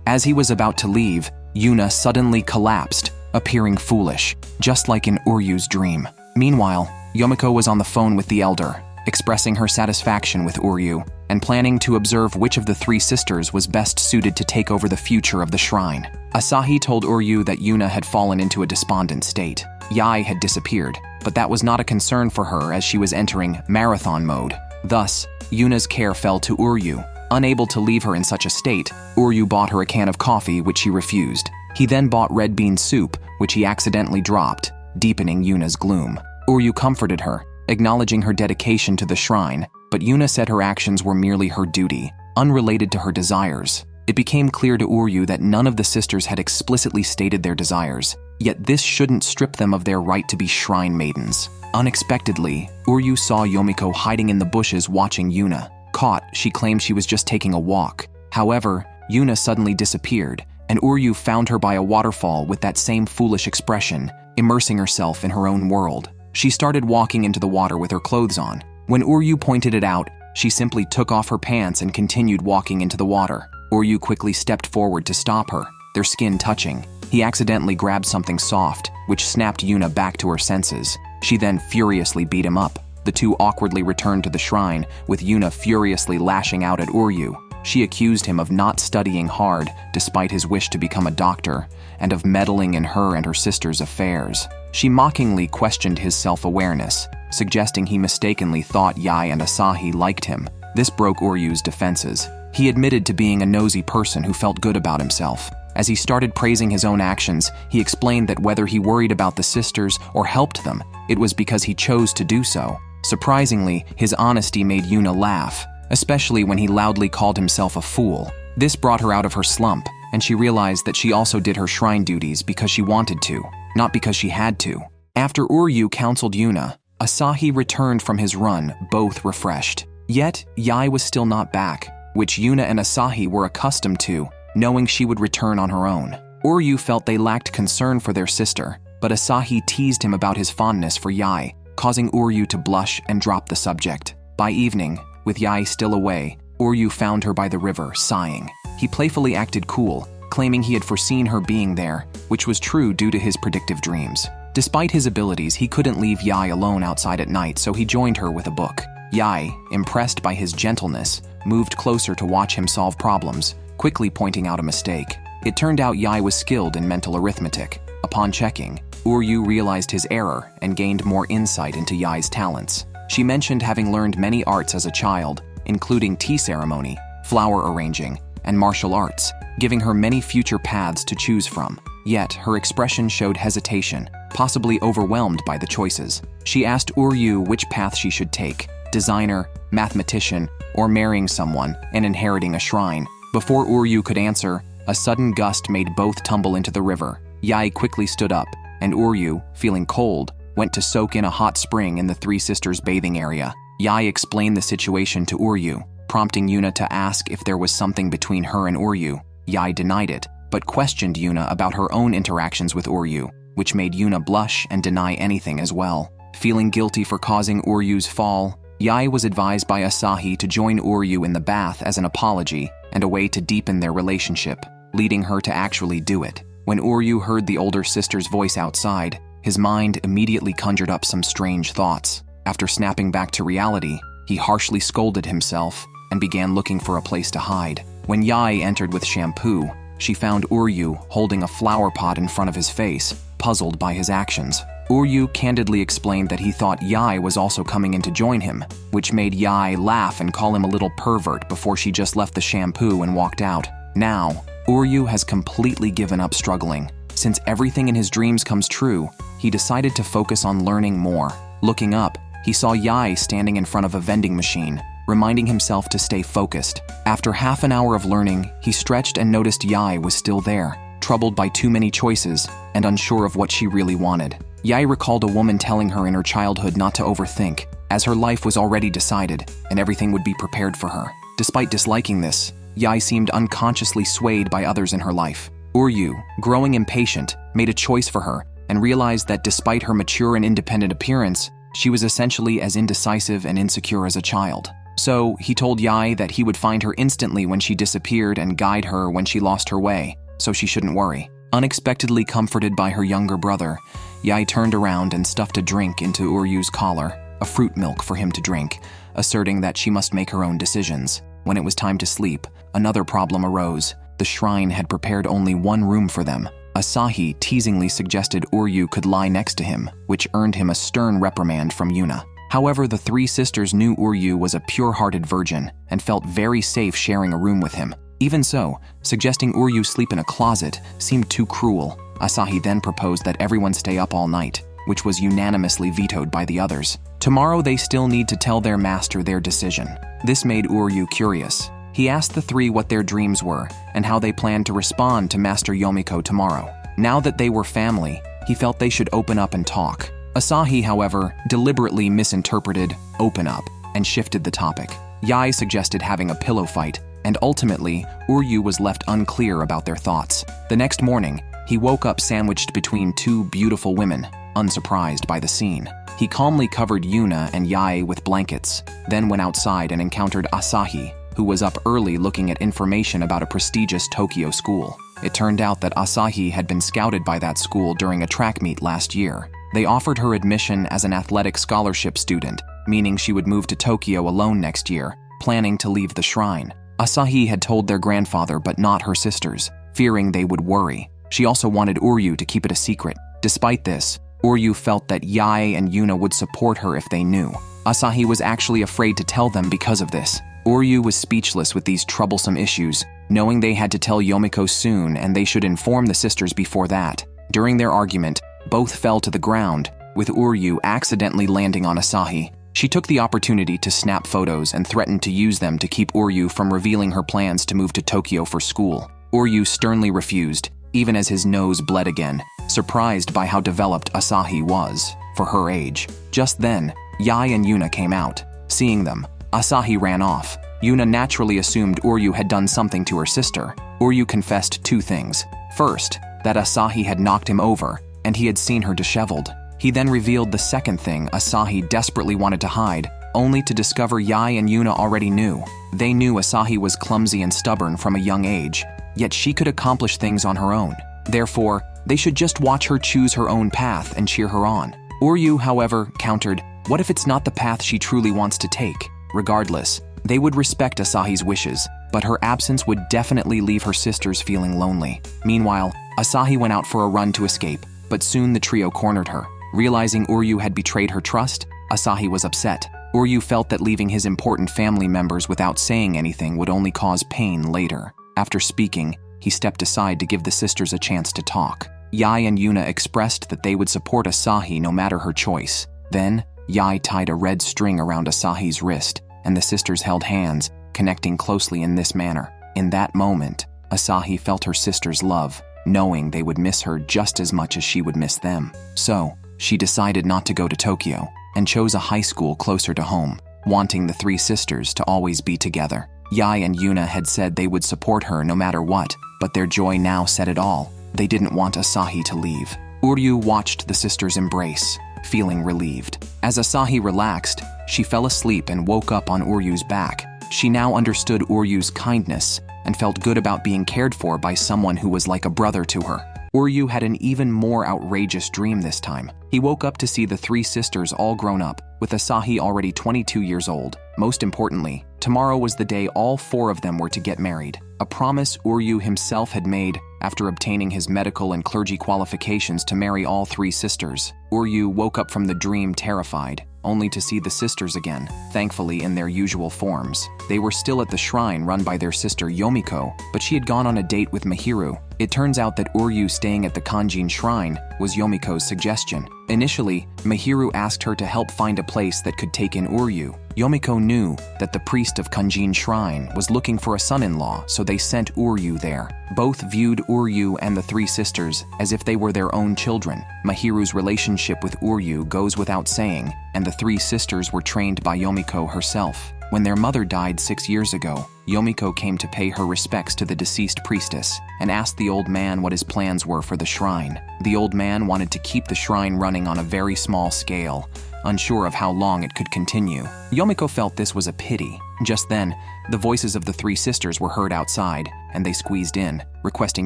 [SPEAKER 1] As he was about to leave, Yuna suddenly collapsed, appearing foolish, just like in Uryu's dream. Meanwhile, Yomiko was on the phone with the elder, expressing her satisfaction with Uryu and planning to observe which of the 3 sisters was best suited to take over the future of the shrine. Asahi told Uryu that Yuna had fallen into a despondent state. Yae had disappeared, but that was not a concern for her as she was entering marathon mode. Thus, Yuna's care fell to Uryu. Unable to leave her in such a state, Uryu bought her a can of coffee, which she refused. He then bought red bean soup, which he accidentally dropped, deepening Yuna's gloom. Uryu comforted her, acknowledging her dedication to the shrine, but Yuna said her actions were merely her duty, unrelated to her desires. It became clear to Uryu that none of the sisters had explicitly stated their desires, yet this shouldn't strip them of their right to be shrine maidens. Unexpectedly, Uryu saw Yomiko hiding in the bushes watching Yuna. Caught, she claimed she was just taking a walk. However, Yuna suddenly disappeared, and Uryu found her by a waterfall with that same foolish expression, immersing herself in her own world. She started walking into the water with her clothes on. When Uryu pointed it out, she simply took off her pants and continued walking into the water. Uryu quickly stepped forward to stop her, their skin touching. He accidentally grabbed something soft, which snapped Yuna back to her senses. She then furiously beat him up. The 2 awkwardly returned to the shrine, with Yuna furiously lashing out at Uryu. She accused him of not studying hard, despite his wish to become a doctor, and of meddling in her and her sister's affairs. She mockingly questioned his self-awareness, suggesting he mistakenly thought Yae and Asahi liked him. This broke Uryu's defenses. He admitted to being a nosy person who felt good about himself. As he started praising his own actions, he explained that whether he worried about the sisters or helped them, it was because he chose to do so. Surprisingly, his honesty made Yuna laugh, especially when he loudly called himself a fool. This brought her out of her slump, and she realized that she also did her shrine duties because she wanted to, not because she had to. After Uryu counseled Yuna, Asahi returned from his run, both refreshed. Yet, Yae was still not back, which Yuna and Asahi were accustomed to, knowing she would return on her own. Uryu felt they lacked concern for their sister, but Asahi teased him about his fondness for Yae, causing Uryu to blush and drop the subject. By evening, with Yae still away, Uryu found her by the river, sighing. He playfully acted cool, claiming he had foreseen her being there, which was true due to his predictive dreams. Despite his abilities, he couldn't leave Yae alone outside at night, so he joined her with a book. Yae, impressed by his gentleness, moved closer to watch him solve problems, quickly pointing out a mistake. It turned out Yae was skilled in mental arithmetic. Upon checking, Uryu realized his error and gained more insight into Yae's talents. She mentioned having learned many arts as a child, including tea ceremony, flower arranging, and martial arts, giving her many future paths to choose from. Yet, her expression showed hesitation, possibly overwhelmed by the choices. She asked Uryu which path she should take: designer, mathematician, or marrying someone and inheriting a shrine. Before Uryu could answer, a sudden gust made both tumble into the river. Yae quickly stood up, and Uryu, feeling cold, went to soak in a hot spring in the three sisters' bathing area. Yae explained the situation to Uryu, prompting Yuna to ask if there was something between her and Uryu. Yae denied it, but questioned Yuna about her own interactions with Uryu, which made Yuna blush and deny anything as well. Feeling guilty for causing Uryu's fall, Yae was advised by Asahi to join Uryu in the bath as an apology and a way to deepen their relationship, leading her to actually do it. When Uryu heard the older sister's voice outside, his mind immediately conjured up some strange thoughts. After snapping back to reality, he harshly scolded himself and began looking for a place to hide. When Yae entered with shampoo, she found Uryu holding a flower pot in front of his face, puzzled by his actions. Uryu candidly explained that he thought Yae was also coming in to join him, which made Yae laugh and call him a little pervert before she just left the shampoo and walked out. Now, Uryu has completely given up struggling. Since everything in his dreams comes true, he decided to focus on learning more. Looking up, he saw Yae standing in front of a vending machine, reminding himself to stay focused. After half an hour of learning, he stretched and noticed Yae was still there, troubled by too many choices and unsure of what she really wanted. Yae recalled a woman telling her in her childhood not to overthink, as her life was already decided and everything would be prepared for her. Despite disliking this, Yae seemed unconsciously swayed by others in her life. Uryu, growing impatient, made a choice for her and realized that despite her mature and independent appearance, she was essentially as indecisive and insecure as a child. So, he told Yae that he would find her instantly when she disappeared and guide her when she lost her way, so she shouldn't worry. Unexpectedly comforted by her younger brother, Yae turned around and stuffed a drink into Uryu's collar, a fruit milk for him to drink, asserting that she must make her own decisions. When it was time to sleep, another problem arose. The shrine had prepared only one room for them. Asahi teasingly suggested Uryu could lie next to him, which earned him a stern reprimand from Yuna. However, the three sisters knew Uryu was a pure-hearted virgin and felt very safe sharing a room with him. Even so, suggesting Uryu sleep in a closet seemed too cruel. Asahi then proposed that everyone stay up all night, which was unanimously vetoed by the others. Tomorrow they still need to tell their master their decision. This made Uryu curious. He asked the three what their dreams were and how they planned to respond to Master Yomiko tomorrow. Now that they were family, he felt they should open up and talk. Asahi, however, deliberately misinterpreted "open up" and shifted the topic. Yae suggested having a pillow fight, and ultimately, Uryu was left unclear about their thoughts. The next morning, he woke up sandwiched between two beautiful women, unsurprised by the scene. He calmly covered Yuna and Yae with blankets, then went outside and encountered Asahi, who was up early looking at information about a prestigious Tokyo school. It turned out that Asahi had been scouted by that school during a track meet last year. They offered her admission as an athletic scholarship student, meaning she would move to Tokyo alone next year, planning to leave the shrine. Asahi had told their grandfather but not her sisters, fearing they would worry. She also wanted Uryu to keep it a secret. Despite this, Uryu felt that Yae and Yuna would support her if they knew. Asahi was actually afraid to tell them because of this. Uryu was speechless with these troublesome issues, knowing they had to tell Yomiko soon and they should inform the sisters before that. During their argument, both fell to the ground, with Uryu accidentally landing on Asahi. She took the opportunity to snap photos and threatened to use them to keep Uryu from revealing her plans to move to Tokyo for school. Uryu sternly refused, even as his nose bled again, surprised by how developed Asahi was for her age. Just then, Yae and Yuna came out. Seeing them, Asahi ran off. Yuna naturally assumed Uryu had done something to her sister. Uryu confessed 2 things. First, that Asahi had knocked him over, and he had seen her disheveled. He then revealed the second thing Asahi desperately wanted to hide, only to discover Yae and Yuna already knew. They knew Asahi was clumsy and stubborn from a young age, yet she could accomplish things on her own. Therefore, they should just watch her choose her own path and cheer her on. Uryu, however, countered, what if it's not the path she truly wants to take? Regardless, they would respect Asahi's wishes, but her absence would definitely leave her sisters feeling lonely. Meanwhile, Asahi went out for a run to escape, but soon the trio cornered her. Realizing Uryu had betrayed her trust, Asahi was upset. Uryu felt that leaving his important family members without saying anything would only cause pain later. After speaking, he stepped aside to give the sisters a chance to talk. Yae and Yuna expressed that they would support Asahi no matter her choice. Then, Yae tied a red string around Asahi's wrist, and the sisters held hands, connecting closely in this manner. In that moment, Asahi felt her sister's love, knowing they would miss her just as much as she would miss them. So, she decided not to go to Tokyo, and chose a high school closer to home, wanting the 3 sisters to always be together. Yae and Yuna had said they would support her no matter what, but their joy now said it all. They didn't want Asahi to leave. Uryu watched the sisters embrace, feeling relieved. As Asahi relaxed, she fell asleep and woke up on Uryu's back. She now understood Uryu's kindness and felt good about being cared for by someone who was like a brother to her. Uryu had an even more outrageous dream this time. He woke up to see the 3 sisters all grown up, with Asahi already 22 years old. Most importantly, tomorrow was the day all 4 of them were to get married, a promise Uryu himself had made after obtaining his medical and clergy qualifications to marry all 3 sisters. Uryu woke up from the dream terrified, only to see the sisters again, thankfully in their usual forms. They were still at the shrine run by their sister Yomiko, but she had gone on a date with Mahiru. It turns out that Uryu staying at the Kanjin shrine was Yomiko's suggestion. Initially, Mahiru asked her to help find a place that could take in Uryu. Yomiko knew that the priest of Kanjin shrine was looking for a son-in-law, so they sent Uryu there. Both viewed Uryu and the 3 sisters as if they were their own children. Mahiru's relationship with Uryu goes without saying, and the 3 sisters were trained by Yomiko herself. When their mother died 6 years ago, Yomiko came to pay her respects to the deceased priestess and asked the old man what his plans were for the shrine. The old man wanted to keep the shrine running on a very small scale, unsure of how long it could continue. Yomiko felt this was a pity. Just then, the voices of the 3 sisters were heard outside, and they squeezed in, requesting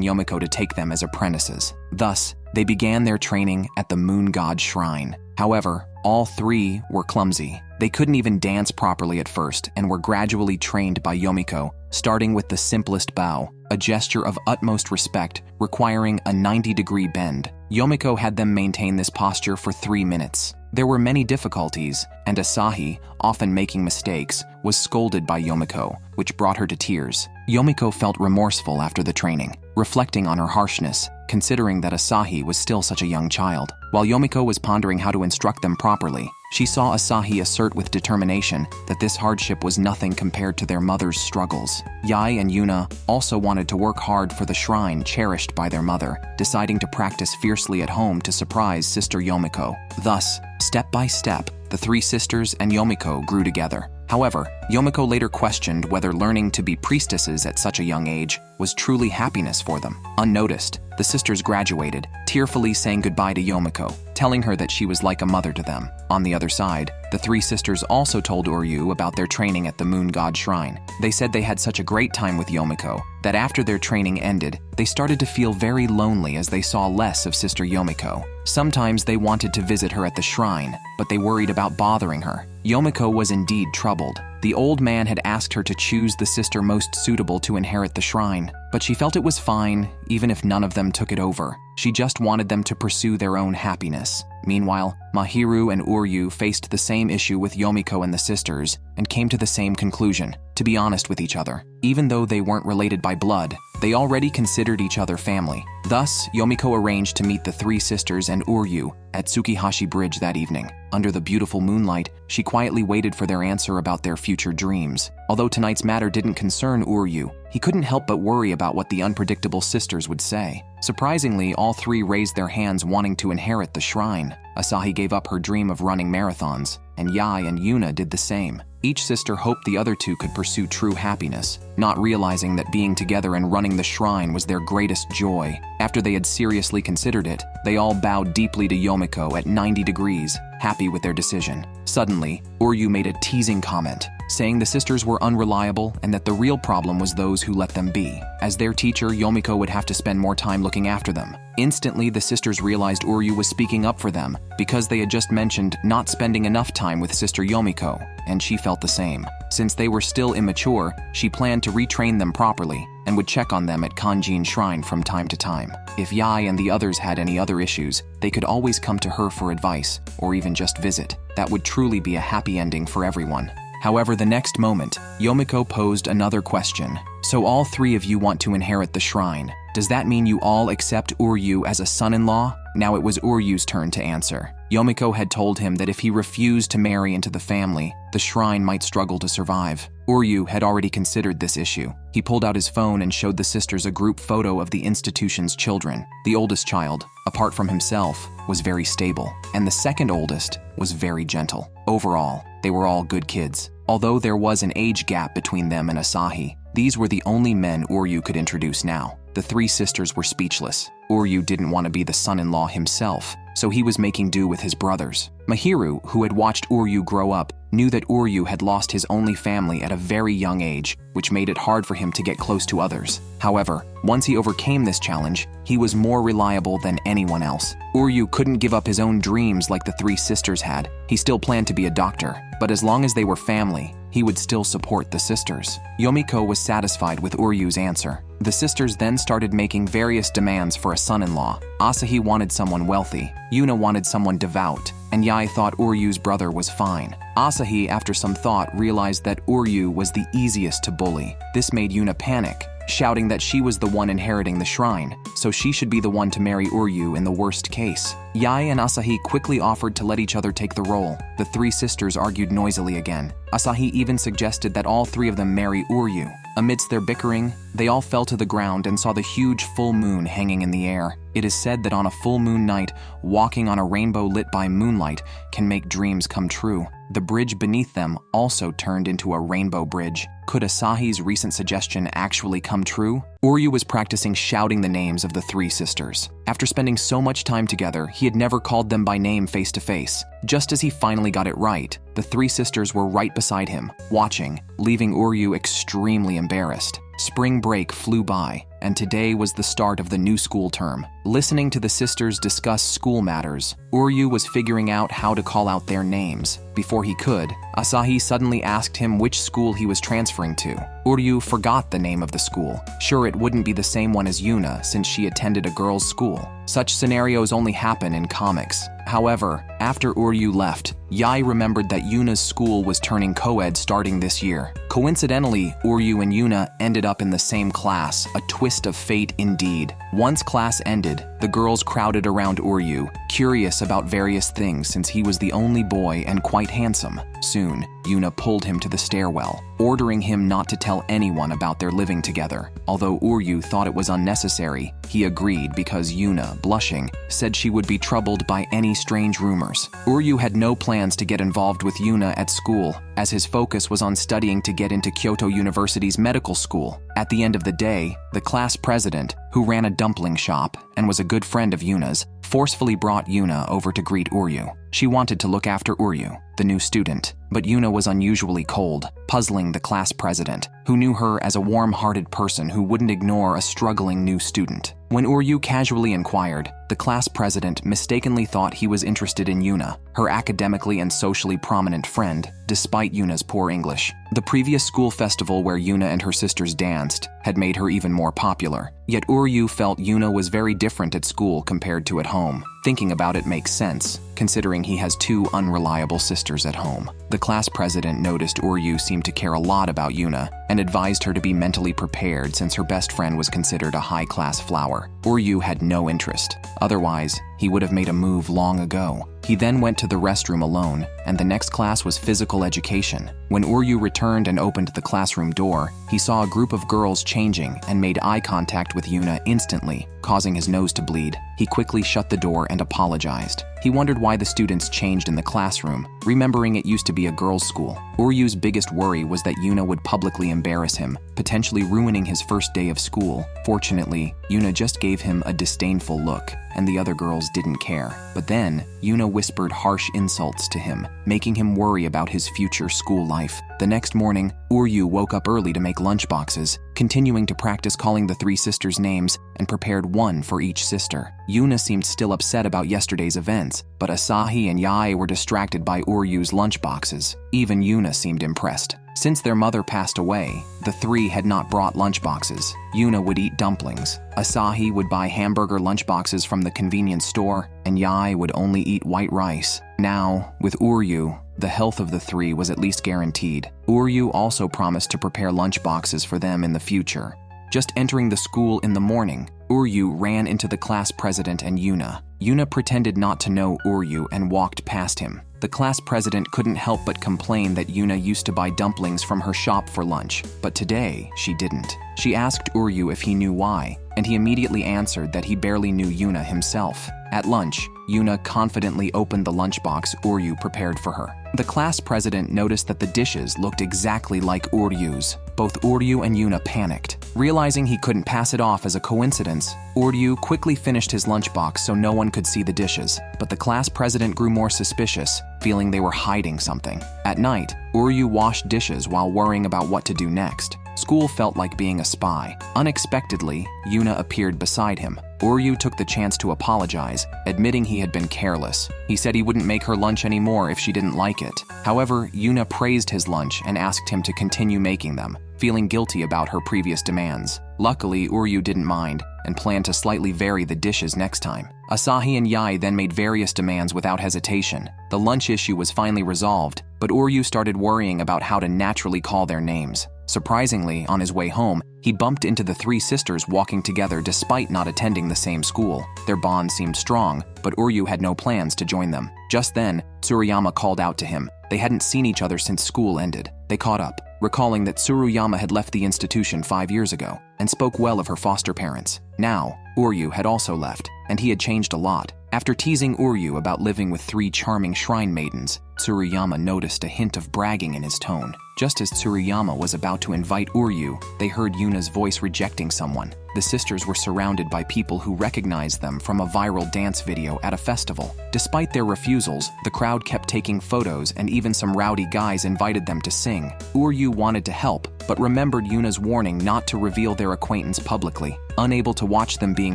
[SPEAKER 1] Yomiko to take them as apprentices. Thus, they began their training at the moon god shrine. However, all 3 were clumsy. They couldn't even dance properly at first and were gradually trained by Yomiko, starting with the simplest bow, a gesture of utmost respect requiring a 90-degree bend. Yomiko had them maintain this posture for 3 minutes. There were many difficulties, and Asahi, often making mistakes, was scolded by Yomiko, which brought her to tears. Yomiko felt remorseful after the training, reflecting on her harshness, considering that Asahi was still such a young child. While Yomiko was pondering how to instruct them properly, she saw Asahi assert with determination that this hardship was nothing compared to their mother's struggles. Yae and Yuna also wanted to work hard for the shrine cherished by their mother, deciding to practice fiercely at home to surprise Sister Yomiko. Thus, step by step, the 3 sisters and Yomiko grew together. However, Yomiko later questioned whether learning to be priestesses at such a young age was truly happiness for them. Unnoticed, the sisters graduated, tearfully saying goodbye to Yomiko, telling her that she was like a mother to them. On the other side, the 3 sisters also told Uryu about their training at the moon god shrine. They said they had such a great time with Yomiko that after their training ended, they started to feel very lonely as they saw less of Sister Yomiko. Sometimes they wanted to visit her at the shrine, but they worried about bothering her. Yomiko was indeed troubled. The old man had asked her to choose the sister most suitable to inherit the shrine, but she felt it was fine, even if none of them took it over. She just wanted them to pursue their own happiness. Meanwhile, Mahiru and Uryu faced the same issue with Yomiko and the sisters, and came to the same conclusion, to be honest with each other. Even though they weren't related by blood, they already considered each other family. Thus, Yomiko arranged to meet the three sisters and Uryu at Tsukihashi Bridge that evening. Under the beautiful moonlight, she quietly waited for their answer about their future dreams. Although tonight's matter didn't concern Uryu, he couldn't help but worry about what the unpredictable sisters would say. Surprisingly, all three raised their hands wanting to inherit the shrine. Asahi gave up her dream of running marathons, and Yae and Yuna did the same. Each sister hoped the other two could pursue true happiness, not realizing that being together and running the shrine was their greatest joy. After they had seriously considered it, they all bowed deeply to Yomiko at 90 degrees, happy with their decision. Suddenly, Uryu made a teasing comment, saying the sisters were unreliable and that the real problem was those who let them be. As their teacher, Yomiko would have to spend more time looking after them. Instantly, the sisters realized Uryu was speaking up for them because they had just mentioned not spending enough time with Sister Yomiko, and she felt the same. Since they were still immature, she planned to retrain them properly and would check on them at Kanjin Shrine from time to time. If Yae and the others had any other issues, they could always come to her for advice or even just visit. That would truly be a happy ending for everyone. However, the next moment, Yomiko posed another question. So all three of you want to inherit the shrine. Does that mean you all accept Uryu as a son-in-law? Now it was Uryu's turn to answer. Yomiko had told him that if he refused to marry into the family, the shrine might struggle to survive. Uryu had already considered this issue. He pulled out his phone and showed the sisters a group photo of the institution's children. The oldest child, apart from himself, was very stable, and the second oldest was very gentle. Overall, they were all good kids. Although there was an age gap between them and Asahi, these were the only men Uryu could introduce now. The three sisters were speechless. Uryu didn't want to be the son-in-law himself, so he was making do with his brothers. Mahiru, who had watched Uryu grow up, knew that Uryu had lost his only family at a very young age, which made it hard for him to get close to others. However, once he overcame this challenge, he was more reliable than anyone else. Uryu couldn't give up his own dreams like the three sisters had. He still planned to be a doctor, but as long as they were family, he would still support the sisters. Yomiko was satisfied with Uryu's answer. The sisters then started making various demands for a son-in-law. Asahi wanted someone wealthy, Yuna wanted someone devout, and Yae thought Uryu's brother was fine. Asahi, after some thought, realized that Uryu was the easiest to bully. This made Yuna panic, shouting that she was the one inheriting the shrine, so she should be the one to marry Uryu in the worst case. Yae and Asahi quickly offered to let each other take the role. The three sisters argued noisily again. Asahi even suggested that all three of them marry Uryu. Amidst their bickering, they all fell to the ground and saw the huge full moon hanging in the air. It is said that on a full moon night, walking on a rainbow lit by moonlight can make dreams come true. The bridge beneath them also turned into a rainbow bridge. Could Asahi's recent suggestion actually come true? Uryu was practicing shouting the names of the three sisters. After spending so much time together, he had never called them by name face to face. Just as he finally got it right, the three sisters were right beside him, watching, leaving Uryu extremely embarrassed. Spring break flew by, and today was the start of the new school term. Listening to the sisters discuss school matters, Uryu was figuring out how to call out their names. Before he could, Asahi suddenly asked him which school he was transferring to. Uryu forgot the name of the school. Sure, it wouldn't be the same one as Yuna since she attended a girls' school. Such scenarios only happen in comics. However, after Uryu left, Yae remembered that Yuna's school was turning co-ed starting this year. Coincidentally, Uryu and Yuna ended up in the same class, a twist of fate indeed. Once class ended, the girls crowded around Uryu, curious about various things since he was the only boy and quite handsome. Soon, Yuna pulled him to the stairwell, ordering him not to tell anyone about their living together. Although Uryu thought it was unnecessary, he agreed because Yuna, blushing, said she would be troubled by any strange rumors. Uryu had no plans to get involved with Yuna at school, as his focus was on studying to get into Kyoto University's medical school. At the end of the day, the class president, who ran a dumpling shop and was a good friend of Yuna's, forcefully brought Yuna over to greet Uryu. She wanted to look after Uryu, the new student, but Yuna was unusually cold, puzzling the class president, who knew her as a warm-hearted person who wouldn't ignore a struggling new student. When Uryu casually inquired, the class president mistakenly thought he was interested in Yuna, her academically and socially prominent friend, despite Yuna's poor English. The previous school festival where Yuna and her sisters danced had made her even more popular, yet Uryu felt Yuna was very different at school compared to at home. Thinking about it makes sense, considering he has two unreliable sisters at home. The class president noticed Uryu seemed to care a lot about Yuna and advised her to be mentally prepared since her best friend was considered a high-class flower. Uryu had no interest. Otherwise, he would have made a move long ago. He then went to the restroom alone, and the next class was physical education. When Uryu returned and opened the classroom door, he saw a group of girls changing and made eye contact with Yuna instantly, causing his nose to bleed. He quickly shut the door and apologized. He wondered why the students changed in the classroom, remembering it used to be a girls' school. Uryu's biggest worry was that Yuna would publicly embarrass him, potentially ruining his first day of school. Fortunately, Yuna just gave him a disdainful look, and the other girls didn't care. But then, Yuna whispered harsh insults to him, making him worry about his future school life. The next morning, Uryu woke up early to make lunchboxes, continuing to practice calling the three sisters' names and prepared one for each sister. Yuna seemed still upset about yesterday's events, but Asahi and Yae were distracted by Uryu's lunchboxes. Even Yuna seemed impressed. Since their mother passed away, the three had not brought lunchboxes. Yuna would eat dumplings. Asahi would buy hamburger lunchboxes from the convenience store, and Yae would only eat white rice. Now, with Uryu, the health of the three was at least guaranteed. Uryu also promised to prepare lunchboxes for them in the future. Just entering the school in the morning, Uryu ran into the class president and Yuna. Yuna pretended not to know Uryu and walked past him. The class president couldn't help but complain that Yuna used to buy dumplings from her shop for lunch, but today she didn't. She asked Uryu if he knew why, and he immediately answered that he barely knew Yuna himself. At lunch, Yuna confidently opened the lunchbox Uryu prepared for her. The class president noticed that the dishes looked exactly like Uryu's. Both Uryu and Yuna panicked. Realizing he couldn't pass it off as a coincidence, Uryu quickly finished his lunchbox so no one could see the dishes, but the class president grew more suspicious, feeling they were hiding something. At night, Uryu washed dishes while worrying about what to do next. School felt like being a spy. Unexpectedly, Yuna appeared beside him. Uryu took the chance to apologize, admitting he had been careless. He said he wouldn't make her lunch anymore if she didn't like it. However, Yuna praised his lunch and asked him to continue making them, feeling guilty about her previous demands. Luckily, Uryu didn't mind and planned to slightly vary the dishes next time. Asahi and Yae then made various demands without hesitation. The lunch issue was finally resolved, but Uryu started worrying about how to naturally call their names. Surprisingly, on his way home, he bumped into the three sisters walking together despite not attending the same school. Their bond seemed strong, but Uryu had no plans to join them. Just then, Tsuruyama called out to him. They hadn't seen each other since school ended. They caught up, recalling that Tsuruyama had left the institution 5 years ago and spoke well of her foster parents. Now, Uryu had also left, and he had changed a lot. After teasing Uryu about living with 3 charming shrine maidens, Tsuruyama noticed a hint of bragging in his tone. Just as Tsuruyama was about to invite Uryu, they heard Yuna's voice rejecting someone. The sisters were surrounded by people who recognized them from a viral dance video at a festival. Despite their refusals, the crowd kept taking photos and even some rowdy guys invited them to sing. Uryu wanted to help, but remembered Yuna's warning not to reveal their acquaintance publicly. Unable to watch them being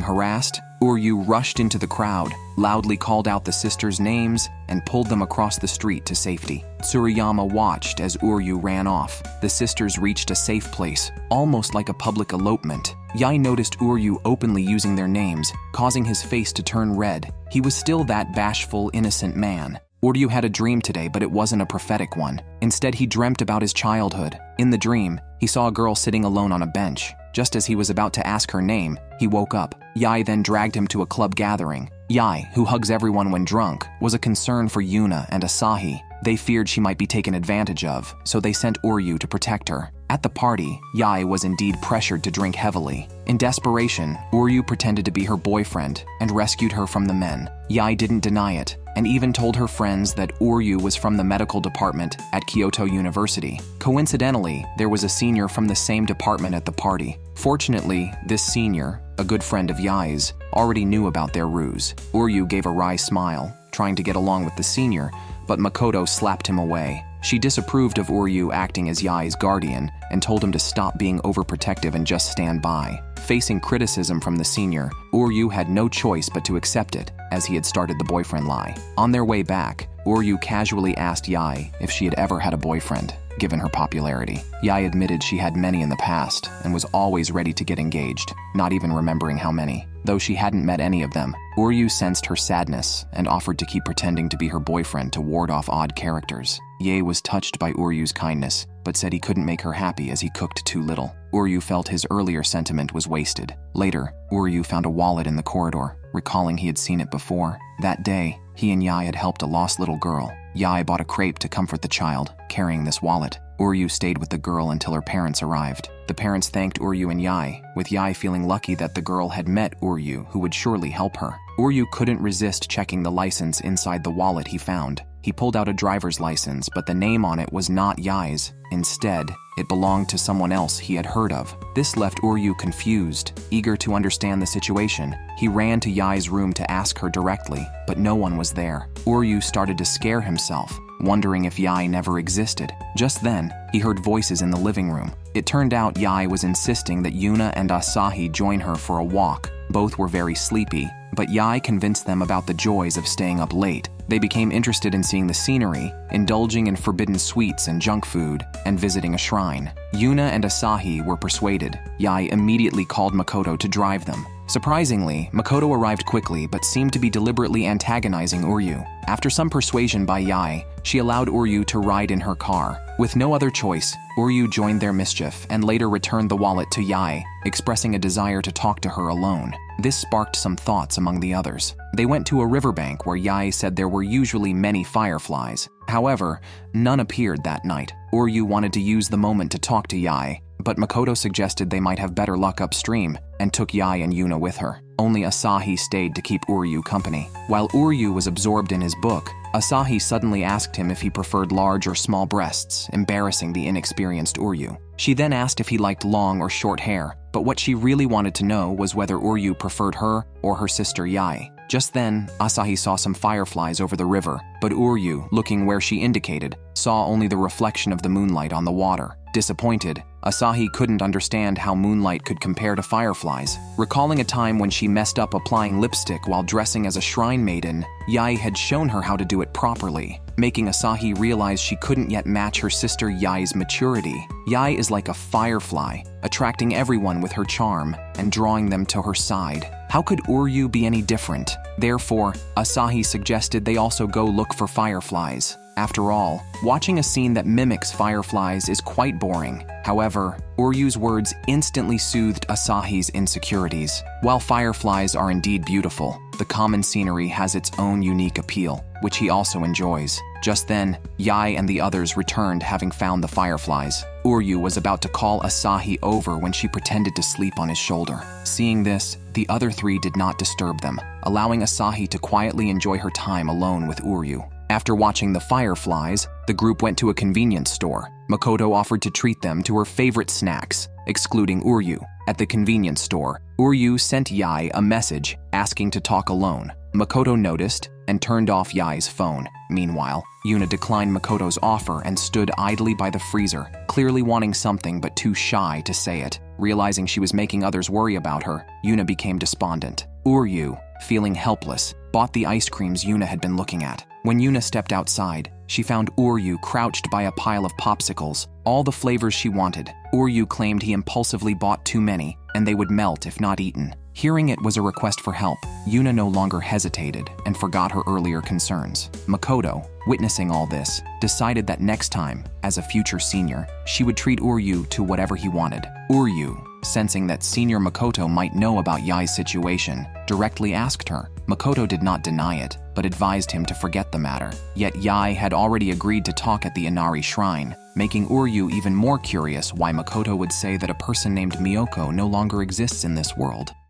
[SPEAKER 1] harassed, Uryu rushed into the crowd, loudly called out the sisters' names, and pulled them across the street to safety. Tsuruyama watched as Uryu ran off. The sisters reached a safe place, almost like a public elopement. Yae noticed Uryu openly using their names, causing his face to turn red. He was still that bashful, innocent man. Uryu had a dream today, but it wasn't a prophetic one. Instead, he dreamt about his childhood. In the dream, he saw a girl sitting alone on a bench. Just as he was about to ask her name, he woke up. Yae then dragged him to a club gathering. Yae, who hugs everyone when drunk, was a concern for Yuna and Asahi. They feared she might be taken advantage of, so they sent Uryu to protect her. At the party, Yae was indeed pressured to drink heavily. In desperation, Uryu pretended to be her boyfriend and rescued her from the men. Yae didn't deny it, and even told her friends that Uryu was from the medical department at Kyoto University. Coincidentally, there was a senior from the same department at the party. Fortunately, this senior, a good friend of Yae's, already knew about their ruse. Uryu gave a wry smile, trying to get along with the senior, but Makoto slapped him away. She disapproved of Uryu acting as Yae's guardian and told him to stop being overprotective and just stand by. Facing criticism from the senior, Uryu had no choice but to accept it, as he had started the boyfriend lie. On their way back, Uryu casually asked Yae if she had ever had a boyfriend. given her popularity. Yae admitted she had many in the past and was always ready to get engaged, not even remembering how many. Though she hadn't met any of them, Uryu sensed her sadness and offered to keep pretending to be her boyfriend to ward off odd characters. Yae was touched by Uryu's kindness, but said he couldn't make her happy as he cooked too little. Uryu felt his earlier sentiment was wasted. Later, Uryu found a wallet in the corridor, recalling he had seen it before. That day, he and Yae had helped a lost little girl. Yae bought a crepe to comfort the child, carrying this wallet. Uryu stayed with the girl until her parents arrived. The parents thanked Uryu and Yae, with Yae feeling lucky that the girl had met Uryu, who would surely help her. Uryu couldn't resist checking the license inside the wallet he found. He pulled out a driver's license, but the name on it was not Yae's. Instead, it belonged to someone else he had heard of. This left Uryu confused. Eager to understand the situation, he ran to Yae's room to ask her directly, but no one was there. Uryu started to scare himself, wondering if Yae never existed. Just then, he heard voices in the living room. It turned out Yae was insisting that Yuna and Asahi join her for a walk. Both were very sleepy, but Yae convinced them about the joys of staying up late. They became interested in seeing the scenery, indulging in forbidden sweets and junk food, and visiting a shrine. Yuna and Asahi were persuaded. Yae immediately called Makoto to drive them. Surprisingly, Makoto arrived quickly but seemed to be deliberately antagonizing Uryu. After some persuasion by Yae, she allowed Uryu to ride in her car. With no other choice, Uryu joined their mischief and later returned the wallet to Yae, expressing a desire to talk to her alone. This sparked some thoughts among the others. They went to a riverbank where Yae said there were usually many fireflies. However, none appeared that night. Uryu wanted to use the moment to talk to Yae, but Makoto suggested they might have better luck upstream and took Yae and Yuna with her. Only Asahi stayed to keep Uryu company. While Uryu was absorbed in his book, Asahi suddenly asked him if he preferred large or small breasts, embarrassing the inexperienced Uryu. She then asked if he liked long or short hair, but what she really wanted to know was whether Uryu preferred her or her sister Yae. Just then, Asahi saw some fireflies over the river, but Uryu, looking where she indicated, saw only the reflection of the moonlight on the water. Disappointed, Asahi couldn't understand how moonlight could compare to fireflies. Recalling a time when she messed up applying lipstick while dressing as a shrine maiden, Yae had shown her how to do it properly, making Asahi realize she couldn't yet match her sister Yae's maturity. Yae is like a firefly, attracting everyone with her charm and drawing them to her side. How could Uryu be any different? Therefore, Asahi suggested they also go look for fireflies. After all, watching a scene that mimics fireflies is quite boring. However, Uryu's words instantly soothed Asahi's insecurities. While fireflies are indeed beautiful, the common scenery has its own unique appeal, which he also enjoys. Just then, Yae and the others returned having found the fireflies. Uryu was about to call Asahi over when she pretended to sleep on his shoulder. Seeing this, the other three did not disturb them, allowing Asahi to quietly enjoy her time alone with Uryu. After watching the fireflies, the group went to a convenience store. Makoto offered to treat them to her favorite snacks, excluding Uryu. At the convenience store, Uryu sent Yae a message asking to talk alone. Makoto noticed and turned off Yae's phone. Meanwhile, Yuna declined Makoto's offer and stood idly by the freezer, clearly wanting something but too shy to say it. Realizing she was making others worry about her, Yuna became despondent. Uryu, feeling helpless, bought the ice creams Yuna had been looking at. When Yuna stepped outside, she found Uryu crouched by a pile of popsicles, all the flavors she wanted. Uryu claimed he impulsively bought too many, and they would melt if not eaten. Hearing it was a request for help, Yuna no longer hesitated and forgot her earlier concerns. Makoto, witnessing all this, decided that next time, as a future senior, she would treat Uryu to whatever he wanted. Uryu, sensing that Senior Makoto might know about Yae's situation, directly asked her. Makoto did not deny it, but advised him to forget the matter. Yet Yae had already agreed to talk at the Inari shrine, making Uryu even more curious why Makoto would say that a person named Miyoko no longer exists in this world.